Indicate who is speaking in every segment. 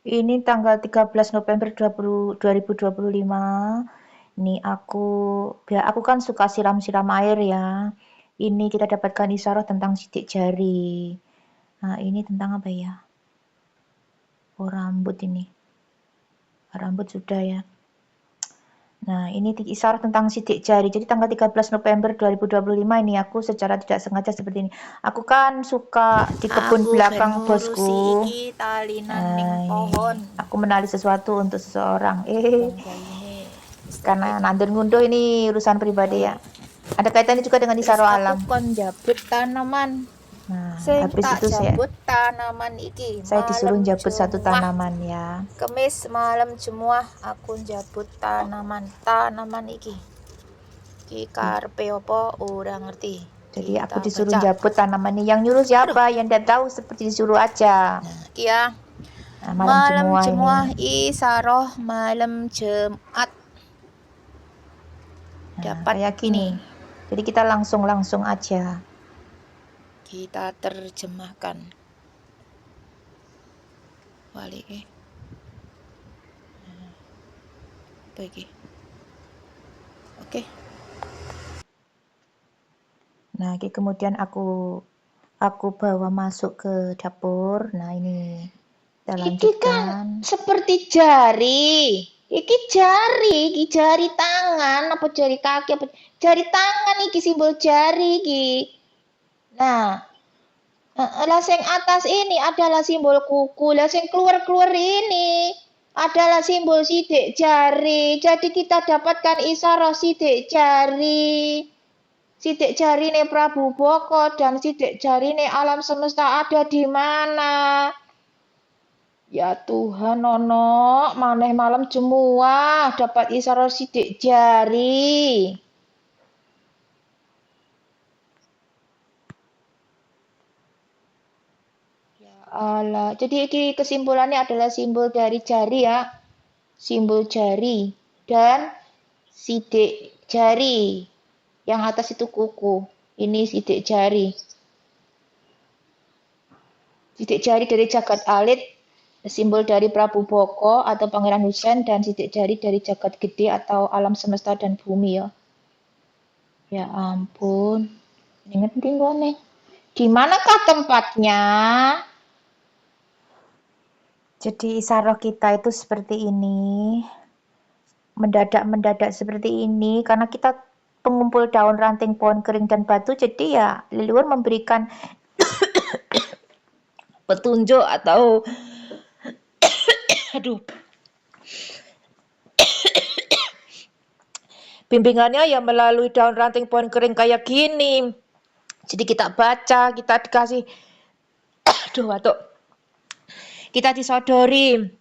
Speaker 1: Ini tanggal 13 November 2025. Ini aku kan suka siram-siram air ya. Ini kita dapatkan isyarah tentang sidik jari. Nah, ini tentang apa ya? Oh, rambut ini. Rambut sudah ya. Nah, ini isyarah tentang sidik jari. Jadi tanggal 13 November 2025 ini aku secara tidak sengaja seperti ini. Aku kan suka di kebun
Speaker 2: Aku
Speaker 1: belakang
Speaker 2: ngurusi
Speaker 1: bosku.
Speaker 2: iki talinan ning
Speaker 1: Ini
Speaker 2: pohon.
Speaker 1: aku menali sesuatu untuk seseorang.
Speaker 2: Dan gaine
Speaker 1: Karena nandur ngunduh ini urusan pribadi ya. Ada kaitannya juga dengan
Speaker 2: terus
Speaker 1: isyarah
Speaker 2: aku
Speaker 1: alam.
Speaker 2: kon jabut tanaman.
Speaker 1: Nah,
Speaker 2: Sing
Speaker 1: habis
Speaker 2: tak
Speaker 1: itu
Speaker 2: jabut tanaman iki
Speaker 1: saya disuruh
Speaker 2: malam
Speaker 1: jabut satu
Speaker 2: Jumat.
Speaker 1: tanaman ya.
Speaker 2: Kemis malam Jumat aku jabut tanaman iki. Ki karepe apa ora ngerti.
Speaker 1: Jadi aku
Speaker 2: Kita
Speaker 1: disuruh
Speaker 2: baca.
Speaker 1: jabut tanaman ini. Yang nyuruh siapa? Yang tidak tahu seperti disuruh aja.
Speaker 2: Nah, iki ya.
Speaker 1: Nah, malam Jumat ini.
Speaker 2: Isaroh malam Jumat.
Speaker 1: Nah,
Speaker 2: Dapat
Speaker 1: kayak
Speaker 2: ini.
Speaker 1: gini. Jadi kita langsung aja.
Speaker 2: Kita terjemahkan. Balik. Apa iki? Oke.
Speaker 1: Nah, kemudian aku bawa masuk ke dapur. Nah, ini kita lanjutkan.
Speaker 3: Iki kan seperti jari. Iki jari tangan apa jari kaki apa jari tangan iki simbol jari iki. Nah, lah sing atas ini adalah simbol kuku, lah sing keluar ini adalah simbol sidik jari. Jadi kita dapatkan isyarah sidik jari. Sidik jari nih Prabu Boko dan sidik jari nih alam semesta ada di mana? Ya Tuhan, ono maneh malam Jumat dapat isyarah sidik jari. Ya Allah. Jadi ini kesimpulannya adalah simbol dari jari ya. Simbol jari dan sidik jari. Yang atas itu kuku. Ini sidik jari. Sidik jari dari jagat alit, simbol dari Prabu Boko atau Pangeran Husain, dan sidik jari dari jagat gede atau alam semesta dan bumi ya. Ya ampun. Ingat tinggal nih. Di manakah tempatnya?
Speaker 1: Jadi isyarah kita itu seperti ini. Mendadak seperti ini karena kita pengumpul daun ranting pohon kering dan batu, jadi ya leluhur memberikan petunjuk atau aduh bimbingannya ya melalui daun ranting pohon kering kayak gini. Jadi kita baca, kita dikasih kita disodori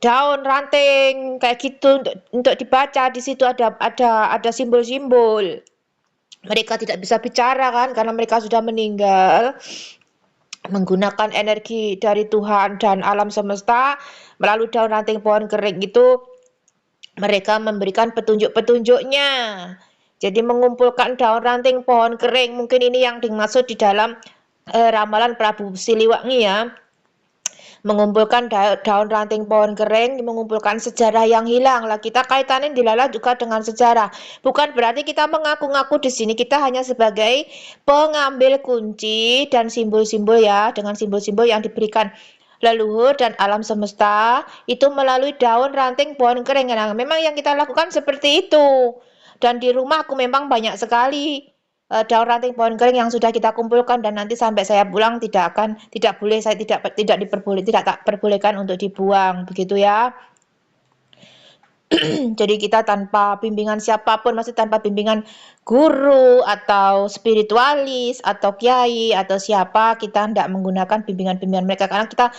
Speaker 1: daun ranting kayak gitu untuk dibaca. Di situ ada simbol-simbol. Mereka tidak bisa bicara kan karena mereka sudah meninggal. Menggunakan energi dari Tuhan dan alam semesta melalui daun ranting pohon kering itu mereka memberikan petunjuk-petunjuknya. Jadi mengumpulkan daun ranting pohon kering, mungkin ini yang dimaksud di dalam ramalan Prabu Siliwangi ya. Mengumpulkan daun ranting pohon kering, mengumpulkan sejarah yang hilang. Lah kita kaitannya dilala juga dengan sejarah. Bukan berarti kita mengaku-ngaku di sini, kita hanya sebagai pengambil kunci dan simbol-simbol ya, dengan simbol-simbol yang diberikan leluhur dan alam semesta itu melalui daun ranting pohon kering. Nah, memang yang kita lakukan seperti itu. Dan di rumah aku memang banyak sekali daun ranting pohon kering yang sudah kita kumpulkan, dan nanti sampai saya pulang tidak perbolehkan untuk dibuang, begitu ya. Jadi kita tanpa bimbingan siapapun, masih tanpa bimbingan guru atau spiritualis atau kiai atau siapa, kita tidak menggunakan bimbingan-bimbingan mereka karena kita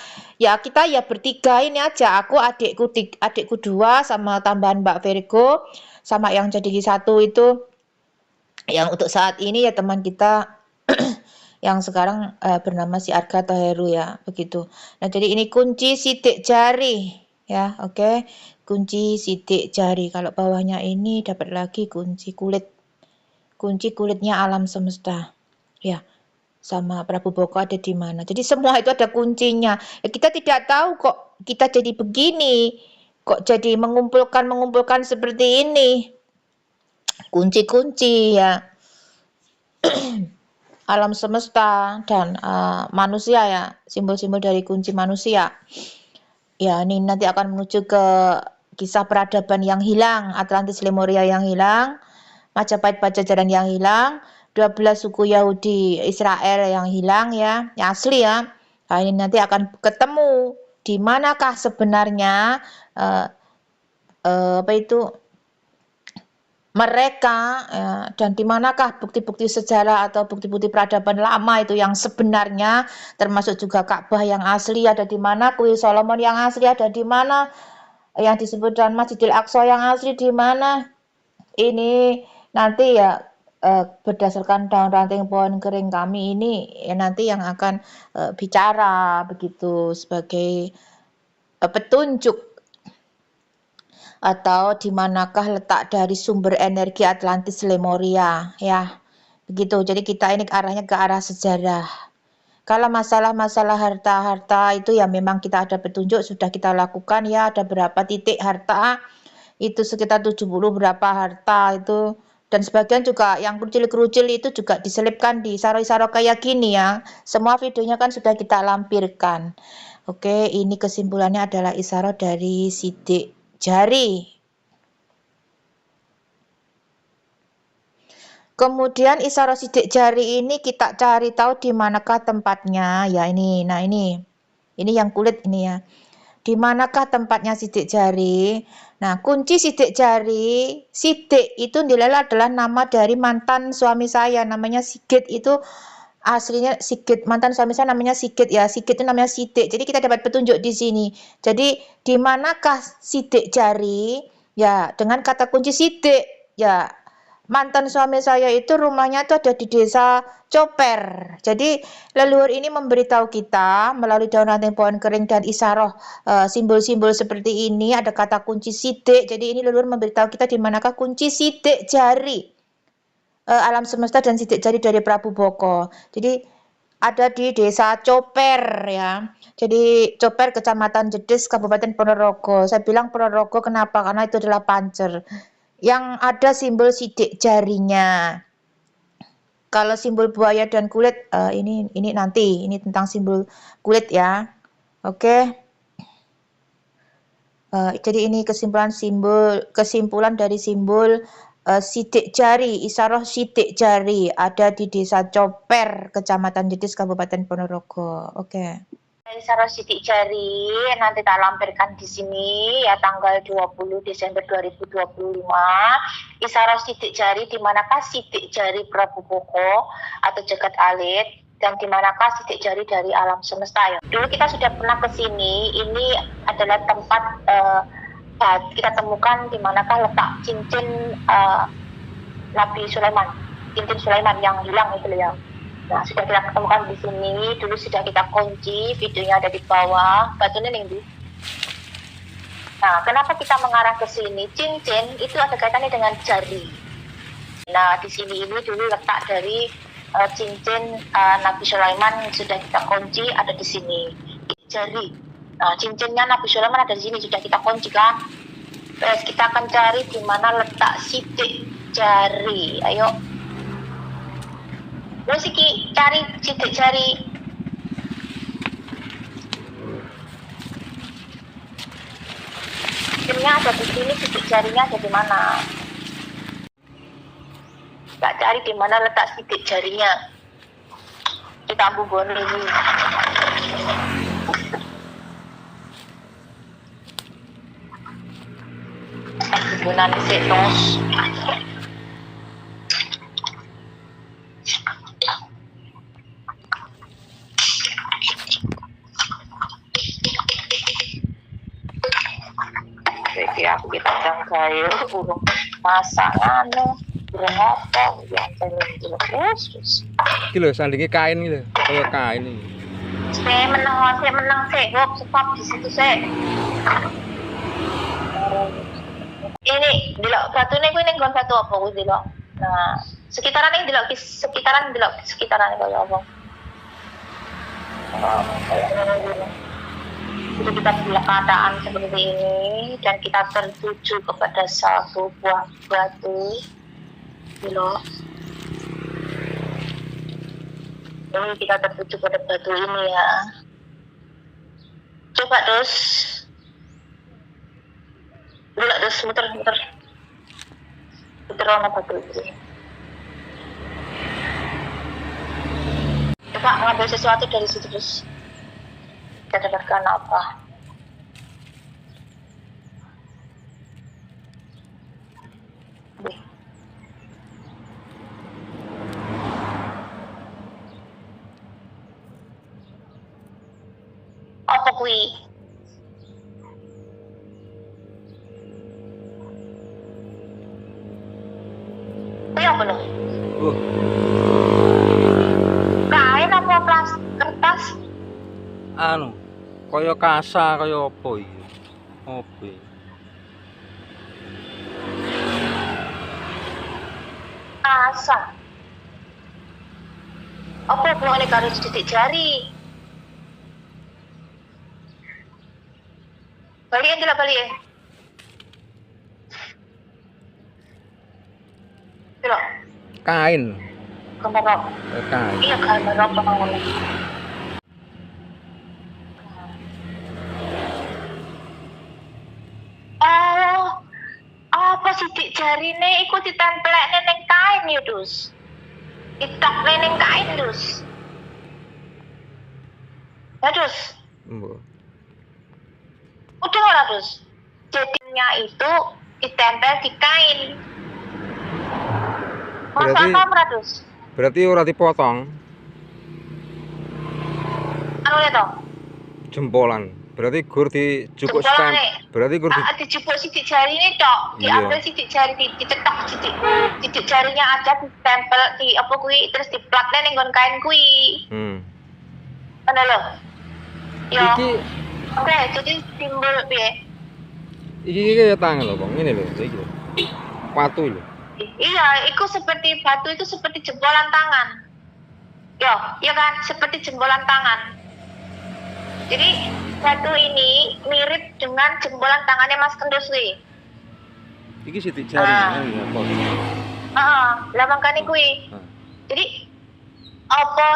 Speaker 1: ya bertiga ini aja, aku adikku 2 sama tambahan Mbak Virgo sama yang jadi 1 itu yang untuk saat ini ya teman kita yang sekarang bernama si Arga atau Heru ya, begitu. Nah, jadi ini kunci sidik jari ya, oke. Kunci sidik jari. Kalau bawahnya ini dapat lagi kunci kulit. Kunci kulitnya alam semesta. Ya. sama Prabu Boko ada di mana. Jadi semua itu ada kuncinya. Ya, kita tidak tahu kok kita jadi begini, kok jadi mengumpulkan seperti ini. Kunci-kunci ya alam semesta dan manusia ya, simbol-simbol dari kunci manusia. Ya, ini nanti akan menuju ke kisah peradaban yang hilang, Atlantis Lemuria yang hilang, Majapahit Pajajaran yang hilang, 12 suku Yahudi Israel yang hilang ya, yang asli ya. Nah, ini nanti akan ketemu di manakah sebenarnya mereka ya, dan di manakah bukti-bukti sejarah atau bukti-bukti peradaban lama itu yang sebenarnya, termasuk juga Ka'bah yang asli ada di mana, Kuil Solomon yang asli ada di mana, yang disebut dengan Masjidil Aqsa yang asli di mana. Ini nanti ya berdasarkan daun ranting pohon kering kami ini ya nanti yang akan bicara begitu sebagai petunjuk atau di manakah letak dari sumber energi Atlantis Lemuria ya. Begitu. Jadi kita ini arahnya ke arah sejarah. Kalau masalah-masalah harta-harta itu ya memang kita ada petunjuk sudah kita lakukan ya, ada berapa titik harta itu sekitar 70 berapa harta itu, dan sebagian juga yang kerucil-kerucil itu juga diselipkan di isyarat-isyarat kayak gini ya. Semua videonya kan sudah kita lampirkan. Oke, ini kesimpulannya adalah isyarat dari sidik jari. Kemudian isyarat sidik jari ini kita cari tahu di manakah tempatnya ya ini. Nah, ini yang kulit ini ya. Di manakah tempatnya sidik jari? Nah, kunci sidik jari, sidik itu adalah nama dari mantan suami saya, namanya Sigit. Itu aslinya Sigit, mantan suami saya namanya Sigit ya. Sigit itu namanya sidik. Jadi kita dapat petunjuk di sini. Jadi di manakah sidik jari? Ya, dengan kata kunci sidik. Ya, mantan suami saya itu rumahnya itu ada di desa Coper. Jadi leluhur ini memberitahu kita melalui daun ranting pohon kering dan isaroh simbol-simbol seperti ini, ada kata kunci sidik. Jadi ini leluhur memberitahu kita di manakah kunci sidik jari alam semesta dan sidik jari dari Prabu Boko. Jadi ada di desa Coper ya. Jadi Coper Kecamatan Jedes Kabupaten Ponorogo. Saya bilang Ponorogo kenapa? Karena itu adalah Pancer yang ada simbol sidik jarinya. Kalau simbol buaya dan kulit ini nanti ini tentang simbol kulit ya. Oke. Jadi ini kesimpulan dari simbol sidik jari, isyarat sidik jari ada di desa Coper, Kecamatan Jedes, Kabupaten Ponorogo. Oke.
Speaker 3: Isyarat sidik jari nanti tak lampirkan di sini ya tanggal 20 Desember 2025. Isyarat sidik jari di manakah sidik jari Prabu Boko atau Jagat Alit dan di manakah sidik jari dari alam semesta ya. Dulu kita sudah pernah ke sini. Ini adalah tempat kita temukan di manakah letak cincin Nabi Sulaiman, cincin Sulaiman yang hilang itu ya. Nah, sudah kita ketemukan di sini, dulu sudah kita kunci, videonya ada di bawah, batunya nih. Nah, kenapa kita mengarah ke sini? Cincin itu ada kaitannya dengan jari. Nah, di sini ini dulu letak dari cincin Nabi Sulaiman sudah kita kunci, ada di sini. Jari. Nah, cincinnya Nabi Sulaiman ada di sini, sudah kita kunci kan? Terus kita akan cari di mana letak sidik jari. Ayo. Terus iki cari sidik jari. Cincinnya ada di sini, sidik jarinya ada di mana? Tak cari di mana letak sidik jarinya. Kita bubuh ini. Bubunan setos. Aku kita kayu burung pasangan burung apa yang terus
Speaker 4: iki lho sandinge kain iki lho kaya kain iki
Speaker 3: saya menang hop sebab di situ saya ini delok batune kuwi ning nggon batu apa kuwi delok. Nah sekitaran ini delok sekitaran kaya apa Jadi kita punya keadaan seperti ini dan kita tertuju kepada satu buah batu, gitu. Ini kita tertuju pada batu ini ya. Coba terus, dulu terus muter warna batu ini. Coba ngambil sesuatu dari situ terus. Kita dapatkan apa? Apa kui? Kui apa loh? Kain apa plastik kertas?
Speaker 4: Anu, kaya kasa kaya apa iki? Apa iki?
Speaker 3: Asa. Apa hubungannya karo titik jari? Balikin tidak balikin? Tidak.
Speaker 4: Kain.
Speaker 3: Kemarok.
Speaker 4: Kain.
Speaker 3: Iya kemarok penanganan. Oh, apa sidik jarine iku ditempelekne ning kain ya, Dus? Ditokne ning kain, Dus. Ya, Dus.
Speaker 4: Mbok.
Speaker 3: Udah ora, Dus. Jadinya itu ditempel di kain.
Speaker 4: Berarti-
Speaker 3: Masa apa, Dus?
Speaker 4: Berarti ora dipotong
Speaker 3: Anu ya toh?
Speaker 4: jempolan. Berarti gur dijupuk
Speaker 3: Jempolan,
Speaker 4: stem.
Speaker 3: Nek.
Speaker 4: Berarti gur di
Speaker 3: Dijupuk sidik jari ini tok,
Speaker 4: Iya.
Speaker 3: diambil sidik jari, dicetok sidik jarinya aja ditempel di apa kuwi terus diplatne ning nggon kain kuwi. Ngono lho. Yo.
Speaker 4: Iki
Speaker 3: Oke, jadi simbol piye?
Speaker 4: iki kaya tangan lho, Bang. Ngene lho, iki lho. Watu lho.
Speaker 3: Iya, itu seperti batu itu seperti jempolan tangan. Yo, iya kan, seperti jempolan tangan. Jadi batu ini mirip dengan jempolan tangannya Mas Kendus kuwi.
Speaker 4: Iki sidik jari apa?
Speaker 3: Lah makane kuwi.
Speaker 4: Ah.
Speaker 3: Jadi apa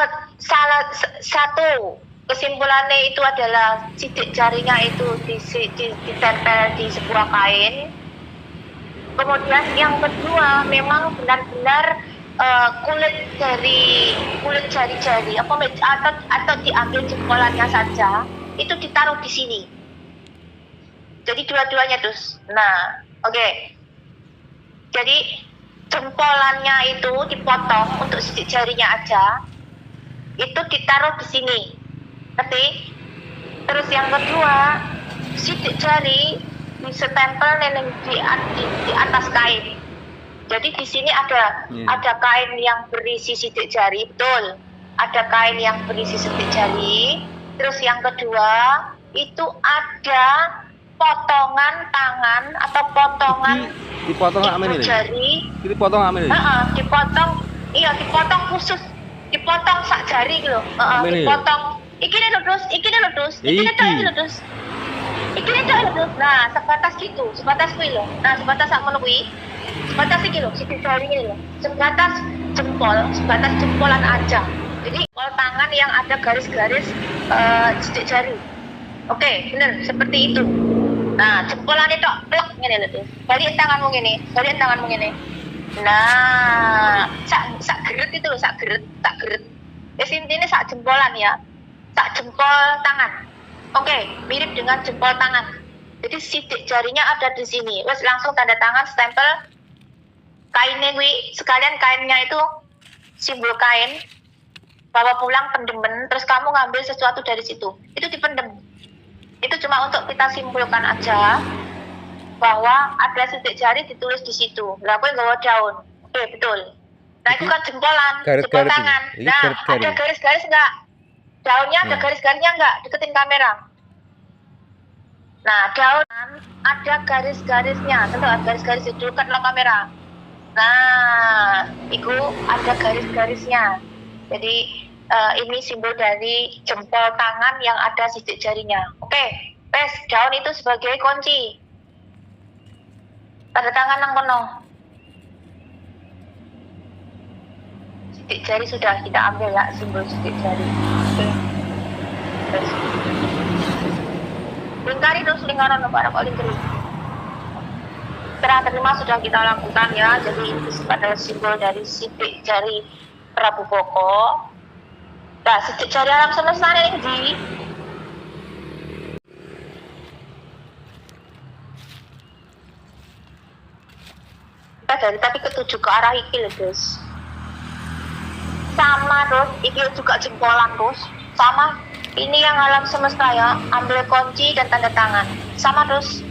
Speaker 3: salah satu kesimpulannya itu adalah sidik jarinya itu ditempel di sebuah kain. Kemudian yang kedua memang benar-benar kulit jari-jari atau diambil jempolannya saja itu ditaruh di sini. Jadi dua-duanya terus. Nah, oke. Jadi jempolannya itu dipotong untuk sidik jarinya aja. Itu ditaruh di sini. Ngerti? Terus yang kedua, sidik jari disetempel di atas kain. Jadi di sini ada kain yang berisi sidik jari, betul. Ada kain yang berisi sidik jari. Terus yang kedua, itu ada potongan tangan atau potongan
Speaker 4: Dipotong amen iki.
Speaker 3: jari.
Speaker 4: Iki dipotong amen iki.
Speaker 3: Dipotong, iya dipotong khusus, dipotong sak jari gitu.
Speaker 4: Amen iki.
Speaker 3: Dipotong. Iki lho, Dus. Iki lho, Dus. Iki lho, Dus. Iki lho, Dus. Nah, sebatas gitu, sebatas kuwi lho. Nah, sebatas sak ngono kuwi. Sebatas iki lho, sidik jari ini lho. Sebatas jempolan aja. Jadi jempol tangan yang ada garis-garis sidik jari. Oke, bener, seperti itu. Nah, jempolannya tok plek ngene lho, Dus. Balik tanganmu ngene. Nah, sak geret itu lho, sak geret. Wis intine sak jempolan ya. Sak jempol tangan. Oke, mirip dengan jempol tangan. Jadi sidik jarinya ada di sini. Wes langsung tanda tangan stempel kainnya gue. Sekalian kainnya itu simbol kain. Bawa pulang pendemen. Terus kamu ngambil sesuatu dari situ. Itu dipendem. Itu cuma untuk kita simpulkan aja bahwa ada sidik jari ditulis di situ. Lah gue nggawa daun. Oke, betul. Nah, itu kan jempolan, jempol tangan. Nah, ada garis-garis enggak? Daunnya ada garis-garisnya enggak? Deketin kamera. Nah, daun ada garis-garisnya. Tentu ada garis-garis itu kan lo kamera. Nah, itu ada garis-garisnya. Jadi ini simbol dari jempol tangan yang ada sidik jarinya. Oke, wes daun itu sebagai kunci. Tanda tangan nang kono. Sidik jari sudah kita ambil ya, simbol sidik jari. Oke. Terus lingkari terus lingkaran para kok lingkari. Serah terima sudah kita lakukan ya. Jadi ini adalah simbol dari sidik jari Prabu Boko. Nah, sidik jari alam semesta ini di kita dari tapi ketujuh ke arah iki lho, Guys. Sama terus, iki juga jempolan terus. Sama, ini yang alam semesta ya. Ambil kunci dan tanda tangan. Sama terus.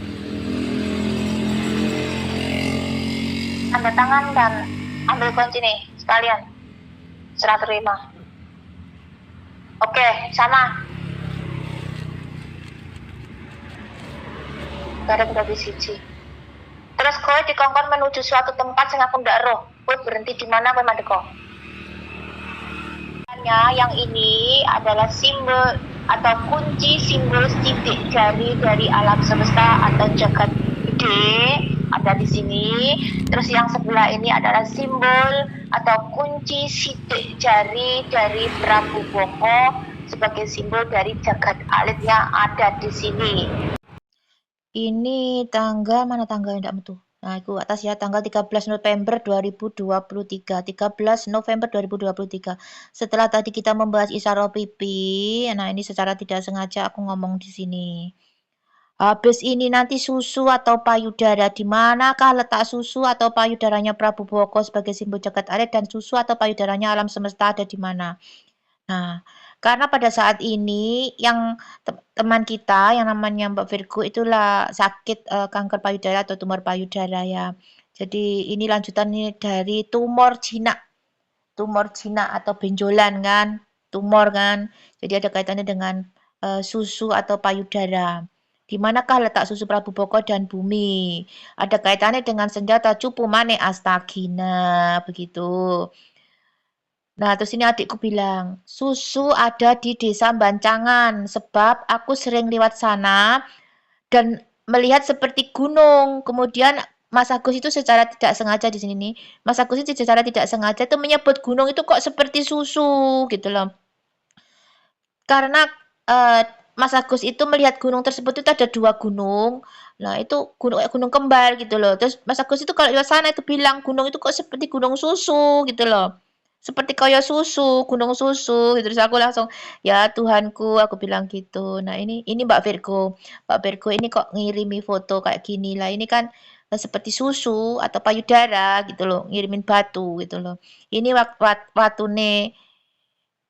Speaker 3: Tanda tangan dan ambil kunci nih sekalian. Serah terima. Oke, sama. Bareng dari siji. Terus kowe dikongkon menuju suatu tempat sing aku ndak roh. Kowe berhenti di mana kowe mandeko? Yang ini adalah simbol atau kunci simbol sidik jari dari alam semesta atau jagat gede ada di sini. Terus yang sebelah ini adalah simbol atau kunci sidik jari dari Prabu Boko sebagai simbol dari jagat alit yang ada di sini.
Speaker 1: Ini tanggal mana tanggalnya ndak metu. Nah, itu atas ya tanggal 13 November 2023. 13 November 2023. Setelah tadi kita membahas isyarat pipi, nah ini secara tidak sengaja aku ngomong di sini. Habis ini nanti susu atau payudara, di manakah letak susu atau payudaranya Prabu Boko sebagai simbol jagat alit dan susu atau payudaranya alam semesta ada di mana? Nah, karena pada saat ini yang teman kita yang namanya Mbak Virgo itulah sakit kanker payudara atau tumor payudara ya. Jadi ini lanjutannya dari tumor jinak atau benjolan kan, tumor kan. Jadi ada kaitannya dengan susu atau payudara. Di manakah letak susu Prabu Boko dan bumi? Ada kaitannya dengan senjata cupu mane astagina begitu. Nah, terus ini adikku bilang, susu ada di desa Bancangan, sebab aku sering lewat sana dan melihat seperti gunung. Kemudian Mas Agus itu secara tidak sengaja di sini nih, Mas Agus itu secara tidak sengaja itu menyebut gunung itu kok seperti susu gitu loh. Karena Mas Agus itu melihat gunung tersebut itu ada 2 gunung. Nah, itu gunung kembar gitu loh. Terus Mas Agus itu kalau lewat sana itu bilang gunung itu kok seperti gunung susu gitu loh. Seperti kayak susu, gunung susu gitu. Terus aku langsung, "Ya Tuhanku," aku bilang gitu. Nah, ini Mbak Virgo. Mbak Virgo ini kok ngirimi foto kayak gini lah. Ini kan seperti susu atau payudara gitu loh, ngirimin batu gitu loh. Ini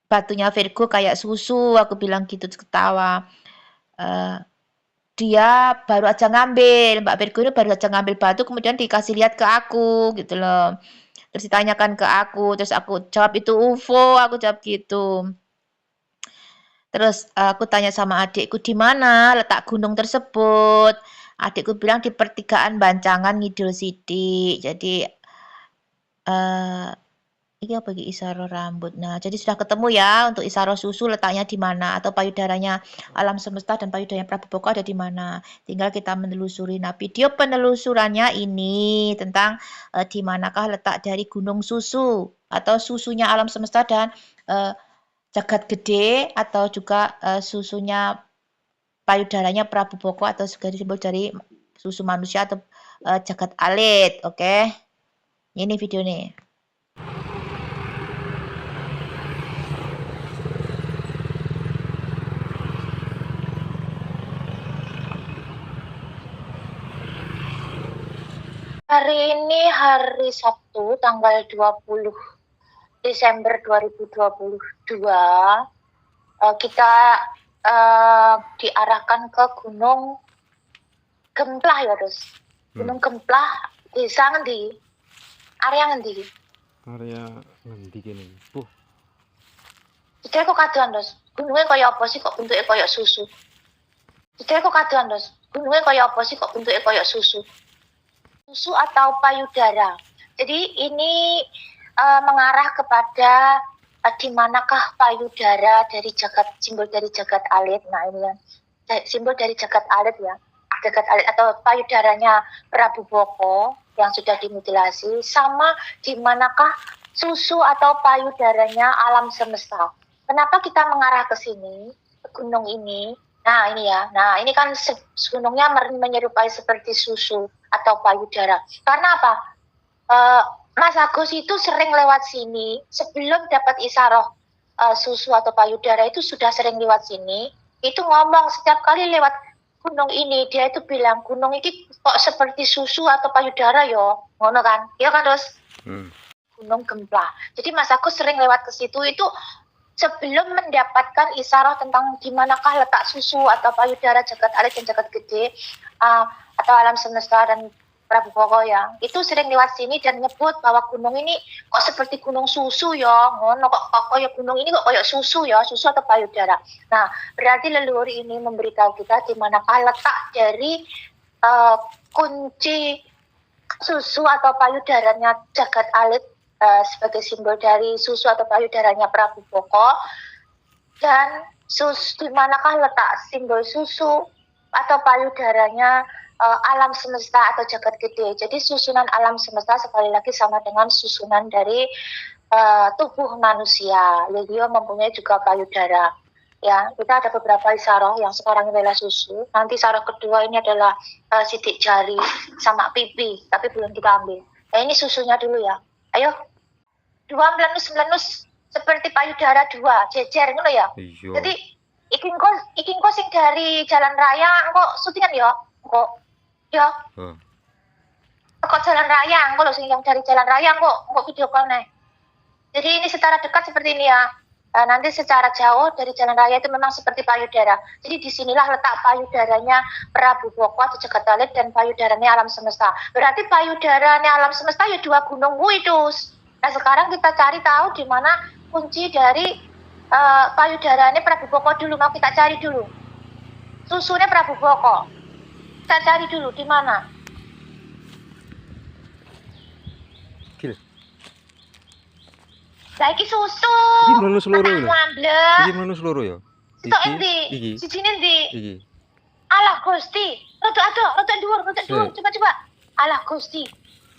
Speaker 1: batunya Virgo kayak susu, aku bilang gitu terus ketawa. Dia baru aja ngambil, Mbak Virgo ini baru aja ngambil batu kemudian dikasih lihat ke aku gitu loh. Terus ditanyakan ke aku, terus aku jawab itu UFO, aku jawab gitu. Terus aku tanya sama adikku di mana letak gunung tersebut. Adikku bilang di pertigaan Bancangan Ngidul Sidik. Jadi ini apa lagi isaro rambut. Nah, jadi sudah ketemu ya untuk isaro susu letaknya di mana atau payudaranya alam semesta dan payudaranya Prabu Boko ada di mana. Tinggal kita menelusuri. Nah, video penelusurannya ini tentang di manakah letak dari gunung susu atau susunya alam semesta dan jagat gede atau juga susunya payudaranya Prabu Boko atau sebagai simbol dari susu manusia atau jagat alit. Oke. Ini video nih.
Speaker 3: Hari ini hari Sabtu tanggal 20 Desember 2022. Kita diarahkan ke Gunung Gemplah ya, Dos. Gunung Gemplah, desa ngendi? Area ngendi?
Speaker 4: Area ngendi kene?
Speaker 3: Jadi kok kadoan, Dos. Gunungnya kaya apa sih kok bentuknya kaya susu? Jadi kok kadoan, Dos. Gunungnya kaya apa sih kok bentuknya kaya susu? Susu atau payudara. Jadi ini mengarah kepada di manakah payudara dari simbol dari jagat alit? Nah ini ya, simbol dari jagat alit ya, jagat alit atau payudaranya Prabu Boko yang sudah dimutilasi, sama di manakah susu atau payudaranya alam semesta? Kenapa kita mengarah ke sini, ke gunung ini? Nah ini ya, nah ini kan gunungnya menyerupai seperti susu atau payudara. Karena apa? Mas Agus itu sering lewat sini sebelum dapat isaroh susu atau payudara, itu sudah sering lewat sini. Itu ngomong setiap kali lewat gunung ini, dia itu bilang gunung ini kok seperti susu atau payudara yo, ngono kan? Ya kan terus Gunung Gemplah. Jadi Mas Agus sering lewat ke situ itu sebelum mendapatkan isaroh tentang di manakah letak susu atau payudara jagat alit dan jagat gede atau alam semesta dan Prabu Boko ya, itu sering lewat sini dan nyebut bahwa gunung ini kok seperti gunung susu ya, ngono kok kayak gunung ini kok kayak susu ya, susu atau payudara. Nah, berarti leluhur ini memberitahu kita di manakah letak dari kunci susu atau payudaranya jagat alit sebagai simbol dari susu atau payudaranya Prabu Boko, dan di manakah letak simbol susu atau payudaranya alam semesta atau jagat gede. Jadi susunan alam semesta sekali lagi sama dengan susunan dari tubuh manusia. Beliau mempunyai juga payudara. Ya, kita ada beberapa isaroh yang sekarang adalah susu. Nanti isaroh kedua ini adalah sidik jari sama pipi, tapi belum kita ambil. Nah, ini susunya dulu ya. Ayo, dua melenus seperti payudara dua, jejer ngono ya.
Speaker 4: Iya.
Speaker 3: Jadi ikin kok sing dari jalan raya kok syutingan ya, kok ya. Kok jalan raya, kok sing yang dari jalan raya kok video call nih. Jadi ini secara dekat seperti ini ya. Nanti secara jauh dari jalan raya itu memang seperti payudara. Jadi disinilah letak payudaranya Prabu Boko atau jagat alit dan payudaranya alam semesta. Berarti payudaranya alam semesta ya dua gunung itu. Nah sekarang kita cari tahu di mana kunci dari payudaranya Prabu Boko dulu. Mau kita cari dulu. Susunya Prabu Boko. Kita cari dulu di mana. Lah iki susu.
Speaker 4: Iki mlebu seluruh lho. Iki mlebu seluruh ya.
Speaker 3: Sitok endi?
Speaker 4: Iki.
Speaker 3: Sijine endi?
Speaker 4: Iki.
Speaker 3: Alah Gusti. Rada dhuwur. Coba. Alah Gusti.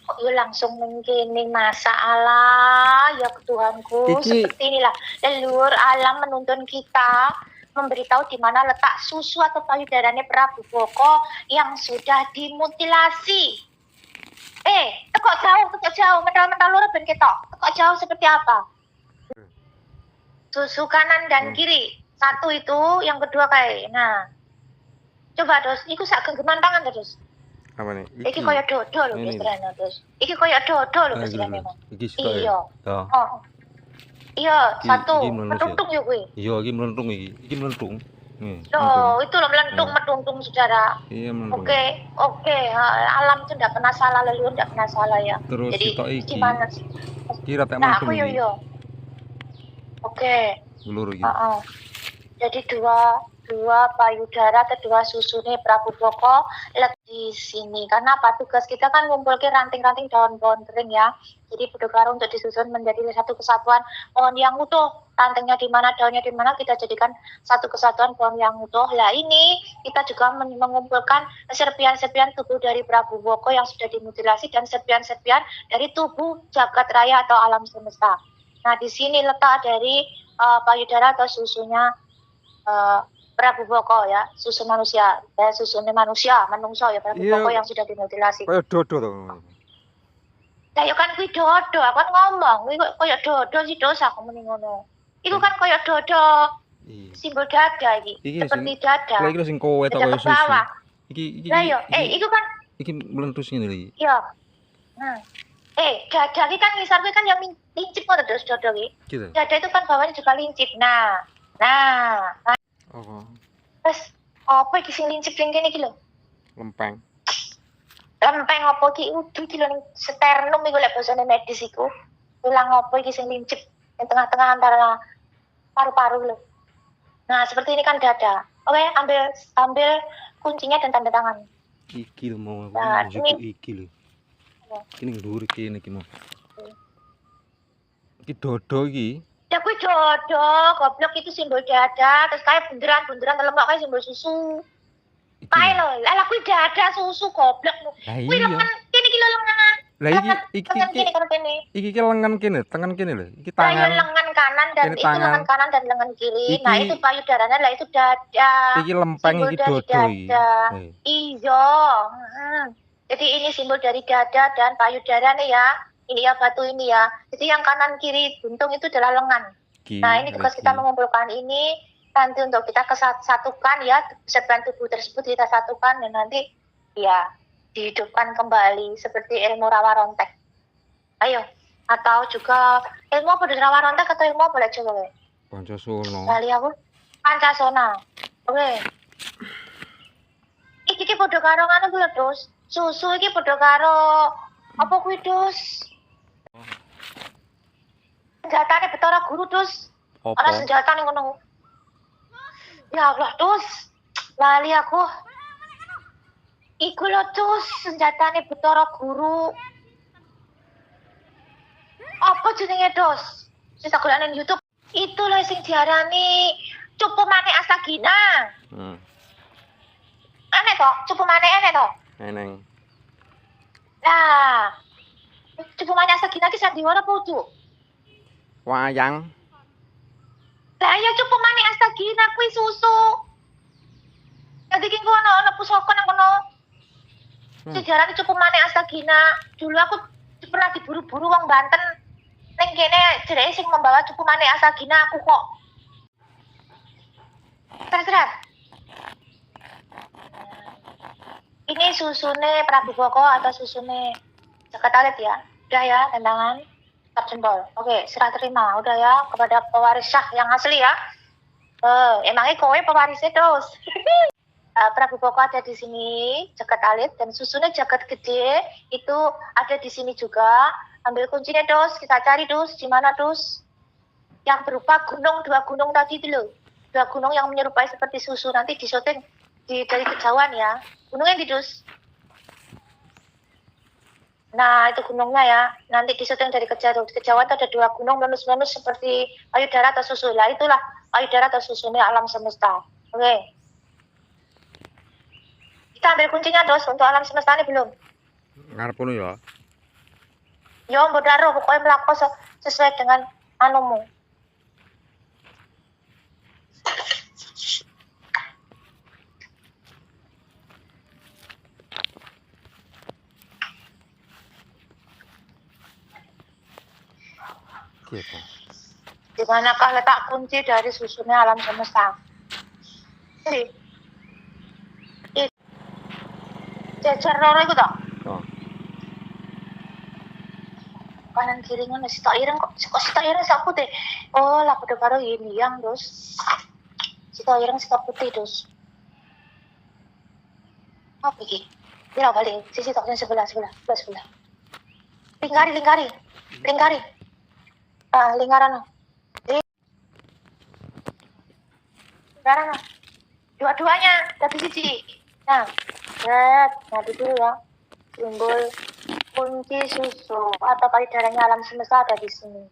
Speaker 3: Kok yo langsung mengkene masalah ya Tuhanku.
Speaker 4: Iki.
Speaker 3: Seperti inilah leluhur alam menuntun kita, memberitahu di mana letak susu atau payudaranya Prabu Boko yang sudah dimutilasi. Tekok jauh, mental loro ben ketok. Tekok jauh seperti apa? Susu kanan dan kiri. Satu itu, yang kedua kayak. Nah. Coba terus, iku sak genggaman tangan terus.
Speaker 4: Apa nih?
Speaker 3: Iki koyo dodo lho istilahnya terus. Iki koyo dodo lho istilahnya.
Speaker 4: Iki sitok
Speaker 3: Iya.
Speaker 4: ya.
Speaker 3: Oh. Iya, satu.
Speaker 4: Iki mlebu.
Speaker 3: Metuntung ya kuwi.
Speaker 4: Iya, iki melentung iki. Iki melentung.
Speaker 3: Loh, itu loh melentung saudara.
Speaker 4: Iya, melentung.
Speaker 3: Oke. Alam itu enggak pernah salah, leluhur enggak pernah salah ya.
Speaker 4: Terus
Speaker 3: jadi
Speaker 4: sitok iki.
Speaker 3: gimana sih?
Speaker 4: Kira tak
Speaker 3: Nah,
Speaker 4: melentung
Speaker 3: aku
Speaker 4: iki.
Speaker 3: yo. Oke.
Speaker 4: Loro iki.
Speaker 3: Jadi dua payudara atau dua susunya Prabu Boko lihat di sini. Karena apa? Tugas kita kan ngumpulkan ranting-ranting daun-daun kering ya. Jadi Bedugaro untuk disusun menjadi satu kesatuan pohon yang utuh. Rantingnya di mana, daunnya di mana, kita jadikan satu kesatuan pohon yang utuh. Lah ini kita juga mengumpulkan serpian-serpian tubuh dari Prabu Boko yang sudah dimutilasi dan serpian-serpian dari tubuh jagat raya atau alam semesta. Nah di sini letak dari payudara atau susunya Prabu Boko ya, susu manusia, susunya manusia, menungso ya Prabu Boko yang sudah dimutilasi.
Speaker 4: Kayak dodo to.
Speaker 3: Lah yo kan kuwi dodo, aku kan ngomong, kuwi koyo dodo sih dosa aku muni ngono. Iku kan koyo dodo. Simbol dada iki. Seperti dada.
Speaker 4: Lah iki sing kowe to koyo susu. Iki.
Speaker 3: Lah yo, iku kan
Speaker 4: iki melentus ngene iki.
Speaker 3: Iya. Dada iki kan ngisar kuwi kan yang lincip kok terus dodo iki.
Speaker 4: Gitu.
Speaker 3: Dada itu kan bawahnya juga lincip. Nah.
Speaker 4: Oh.
Speaker 3: Terus apa iki sing lincip ning kene iki lho?
Speaker 4: Lempeng
Speaker 3: apa iki udu iki lho ning sternum iku lek basane medis iku. Tulang apa iki sing lincip ning tengah-tengah antara paru-paru lho. Nah, seperti ini kan dada. Oke, ambil kuncinya dan tanda tangan.
Speaker 4: Iki lho mau
Speaker 3: Nah,
Speaker 4: iki lho. Ini dhuwur iki mau. Iki dodo iki
Speaker 3: Ya kuwi jodoh, goblok itu simbol dada, terus kayak bunderan lemak kayak simbol susu.
Speaker 4: Iki
Speaker 3: Kae
Speaker 4: lho.
Speaker 3: lho, lah kuwi dada susu goblok.
Speaker 4: Lah
Speaker 3: Kuwi
Speaker 4: iya.
Speaker 3: lengan kene iki lho lengan.
Speaker 4: Lah iki
Speaker 3: Lengan kene karo kene.
Speaker 4: iki lengan kene, tangan kene lho. Iki
Speaker 3: Lah ya
Speaker 4: tangan.
Speaker 3: lengan kanan dan
Speaker 4: Kene
Speaker 3: itu
Speaker 4: tangan.
Speaker 3: lengan kanan dan lengan kiri. Nah,
Speaker 4: Iki-
Speaker 3: itu payudaranya lah itu dada.
Speaker 4: Iki lempeng
Speaker 3: Simbol
Speaker 4: iki
Speaker 3: dari
Speaker 4: dodo iki.
Speaker 3: dada.
Speaker 4: Eh,
Speaker 3: Iya. Jadi ini simbol dari dada dan payudara nih ya. Ini ya batu ini ya. Jadi yang kanan kiri buntung itu adalah lengan.
Speaker 4: iki.
Speaker 3: Nah, ini tugas kita
Speaker 4: iki.
Speaker 3: mengumpulkan ini nanti untuk kita kesatukan ya, serban tubuh tersebut kita satukan dan nanti ya dihidupkan kembali seperti ilmu rawa rontek. Ayo, atau juga ilmu apa dari rawa rontek atau ilmu apa lah coba we?
Speaker 4: Pancasona.
Speaker 3: Kali aku Pancasona. Oke. Iki padha karo ngono kuwi lho, Dus. Susu iki padha karo apa kuwi, Dus? Senjatane Betara Guru, Dus. Ana
Speaker 4: Apa?
Speaker 3: senjata ning ngono. Ya Allah, Dus. Lali aku. Iku lho, Dus, senjatane Betara Guru. Apa jenenge, Dus? Sing tak golek nang YouTube. Itu lho sing diarani cupu mane Asagina. Aneh toh, cupu mane aneh toh.
Speaker 4: Eneng.
Speaker 3: Nah, cupu mane Asagina ki sandiwara apa tuh?
Speaker 4: Wayang.
Speaker 3: Lah ya cupu mane Asagina kuwi susu. Dadi ki ono pusaka nang kono. Sejarahnya cukup mane Asagina. Dulu aku pernah diburu-buru wong Banten. Ning kene jereke sing membawa cukup mane Asagina aku kok. Terus. Ini susune Prabu Boko atau susune Sekatalit ya. Udah ya, tendangan tetap jempol. Oke, serah terima. Udah ya kepada pewaris syah yang asli ya. Emangnya kowe pewarisnya dos. Prabu Boko ada di sini, Jagat Alit, dan susunya Jagat Gede itu ada di sini juga. Ambil kuncinya, Dos. Kita cari, Dos. Di mana, Dos? Yang berupa gunung, 2 gunung tadi itu loh. 2 gunung yang menyerupai seperti susu. Nanti disyuting dari kejauhan ya. Gunungnya di, Dos. Nah, itu gunungnya ya. Nanti disyuting dari kejauhan. Kejauhan itu ada 2 gunung menus-menus seperti payudara atau susu. Lah, itulah payudara atau susunya alam semesta. Oke. Kita ambil kuncinya, Dos, untuk alam semesta ini belum?
Speaker 4: Ngarepmu ya.
Speaker 3: Ya, mbok daro pokoknya melaku sesuai dengan anumu.
Speaker 4: Gitu.
Speaker 3: Di manakah letak kunci dari susunya alam semesta? Ini. Cecer loro iku toh?
Speaker 4: Oh.
Speaker 3: Kanan kiri ngono sitok ireng kok sitok ireng sak putih. Oh, lah padha karo yang Dos. Sitok ireng sitok putih, Dos. Apa iki? Dia balik sisi toknya sebelah. Lingkari. Lingkaran. Lingkaran. Dua-duanya tapi siji. Nah, nanti dulu ya. Simbol kunci susu atau payudaranya alam semesta ada di sini.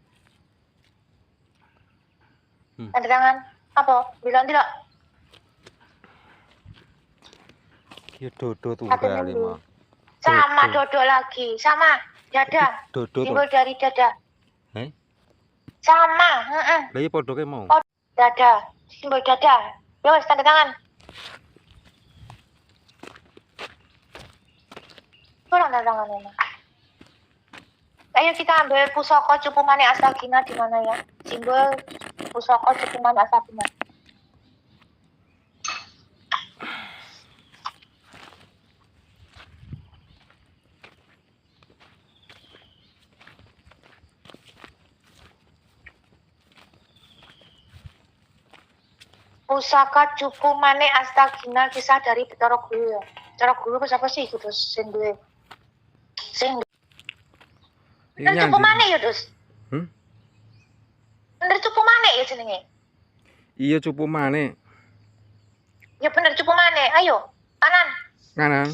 Speaker 3: Tanda tangan apa? Bilang tidak?
Speaker 4: Ya dodo tuh
Speaker 3: Ada
Speaker 4: kali
Speaker 3: dulu.
Speaker 4: mah.
Speaker 3: Sama dodo lagi, sama dada.
Speaker 4: Dodo tuh.
Speaker 3: Simbol dari dada.
Speaker 4: Heh?
Speaker 3: Sama,
Speaker 4: Lah iya padha kae mau.
Speaker 3: Oh, dada, simbol dada. Ya wes tanda tangan. Kurang tanda tangan ini. Ayo kita ambil pusaka cupu mane Asagina di mana ya? Simbol pusaka cupu mane Asagina. Pusaka cupu mane Asagina kisah dari Betara Guru ya. Betara Guru siapa sih itu terus sing duwe? Sing bener cupu mane ya, Dus? Bener cupu mane ya jenenge?
Speaker 4: Iya cupu mane.
Speaker 3: Ya bener cupu mane. Ayo, kanan.
Speaker 4: Kanan.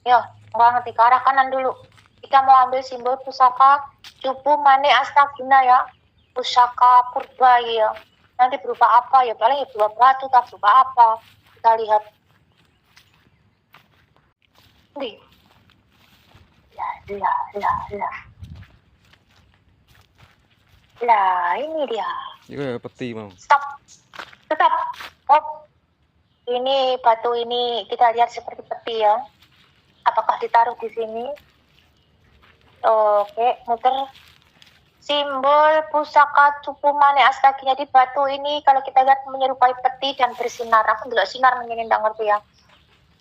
Speaker 3: Yo, nggak ngerti ke arah kanan dulu. Kita mau ambil simbol pusaka cupu mane Asagina ya.
Speaker 2: pusaka purba ya. Nanti berupa apa ya? Paling ya berupa batu, tak berupa apa? Kita lihat. Nih. Lah, ini dia.
Speaker 4: Iku ya peti mau.
Speaker 2: Stop. Tetap. Oh. Ini batu ini kita lihat seperti peti ya. Apakah ditaruh di sini? Oke, muter. Simbol pusaka cupu mane astaginya di batu ini kalau kita lihat menyerupai peti dan bersinar. Aku ndelok sinar ini ndak ngerti ya.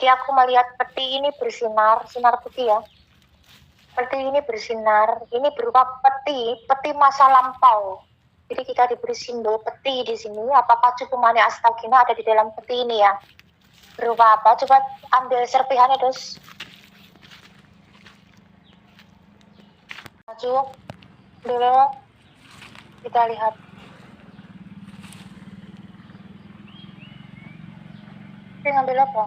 Speaker 2: Jadi aku melihat peti ini bersinar, sinar putih ya. Peti ini bersinar, ini berupa peti masa lampau. Jadi kita diberi simbol peti di sini. Apakah cupu mane astagina ada di dalam peti ini ya? Berupa apa? Coba ambil serpihannya, terus maju dulu, kita lihat. Ini ngambil apa?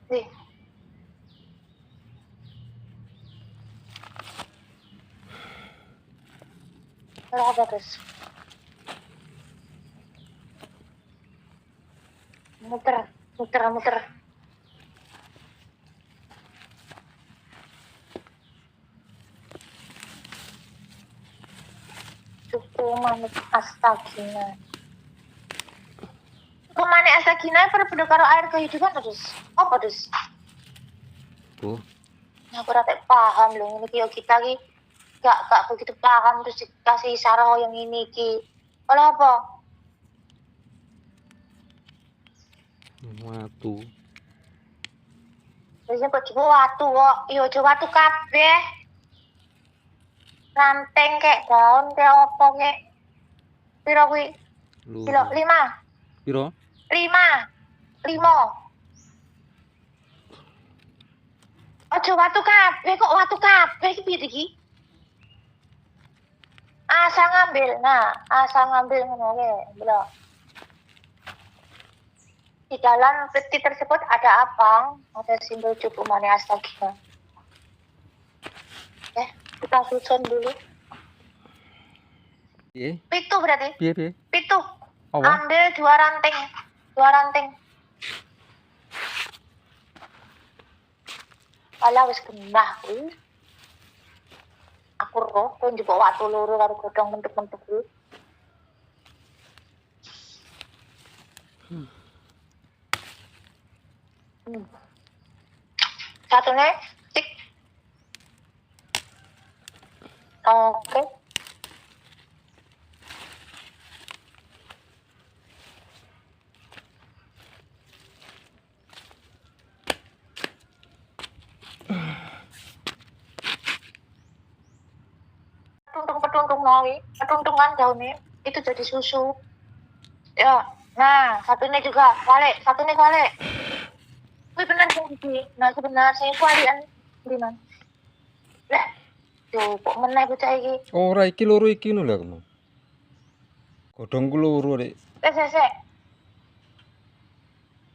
Speaker 2: Nih. Apa terus? Muter. Cupu manik astagina. Cupu manik astagina berbeda karo air kehidupan terus. Apa terus?
Speaker 4: Oh,
Speaker 2: Aku rata paham loh, ini kita ki gak begitu paham terus dikasih isyarat yang ini ki. Oleh apa?
Speaker 4: watu.
Speaker 2: Biasanya kok coba watu kok. Iya coba watu kabeh. Ranteng kayak daun kayak apa kayak. Piro kuwi? Piro? 5.
Speaker 4: Piro?
Speaker 2: 5. Ojo watu kabeh kok watu kabeh iki piye iki? Asa ngambil ngono wae, lho. Di dalam peti tersebut ada apa? Ada simbol cupu mane astagina. Kita susun dulu.
Speaker 4: Piye?
Speaker 2: Pitu berarti.
Speaker 4: Piye?
Speaker 2: Pitu.
Speaker 4: Apa?
Speaker 2: Ambil 2 ranting. 2 ranting. Ala wis genah kuwi. Aku roh kowe njupuk watu loro karo godhong mentuk-mentuk kuwi. Satunya tik. Oke. Petuntung nawi, petuntungan daunnya itu jadi susu. Ya, nah satunya juga balik, satunya balik. Wih benar sih, nah sebenarnya kualian gimana? Lah, tuh kok meneh bocah iki.
Speaker 4: Ora iki loro iki lho lho. Godhongku loro rek.
Speaker 2: Sek.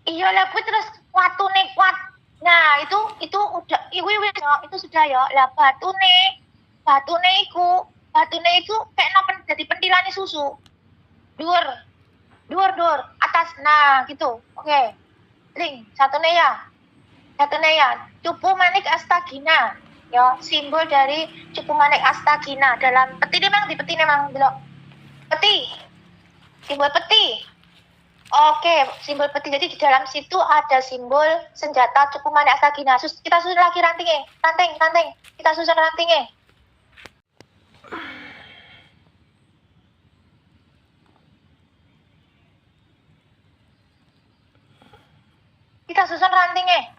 Speaker 2: Iya lah, kuwi terus watune kuat. Nah, itu udah itu sudah ya. Lah batune itu kayak napa jadi pentilane susu. Dhuwur atas. Nah, gitu. Oke. Link satunya ya. Cupu manik astagina. Ya, simbol dari cupu manik astagina dalam peti memang belok. Peti. Simbol peti. Oke, simbol peti. Jadi di dalam situ ada simbol senjata cupu manik astagina. Kita susun lagi rantingnya. Ranting. Kita susun rantingnya. Kita susun rantingnya.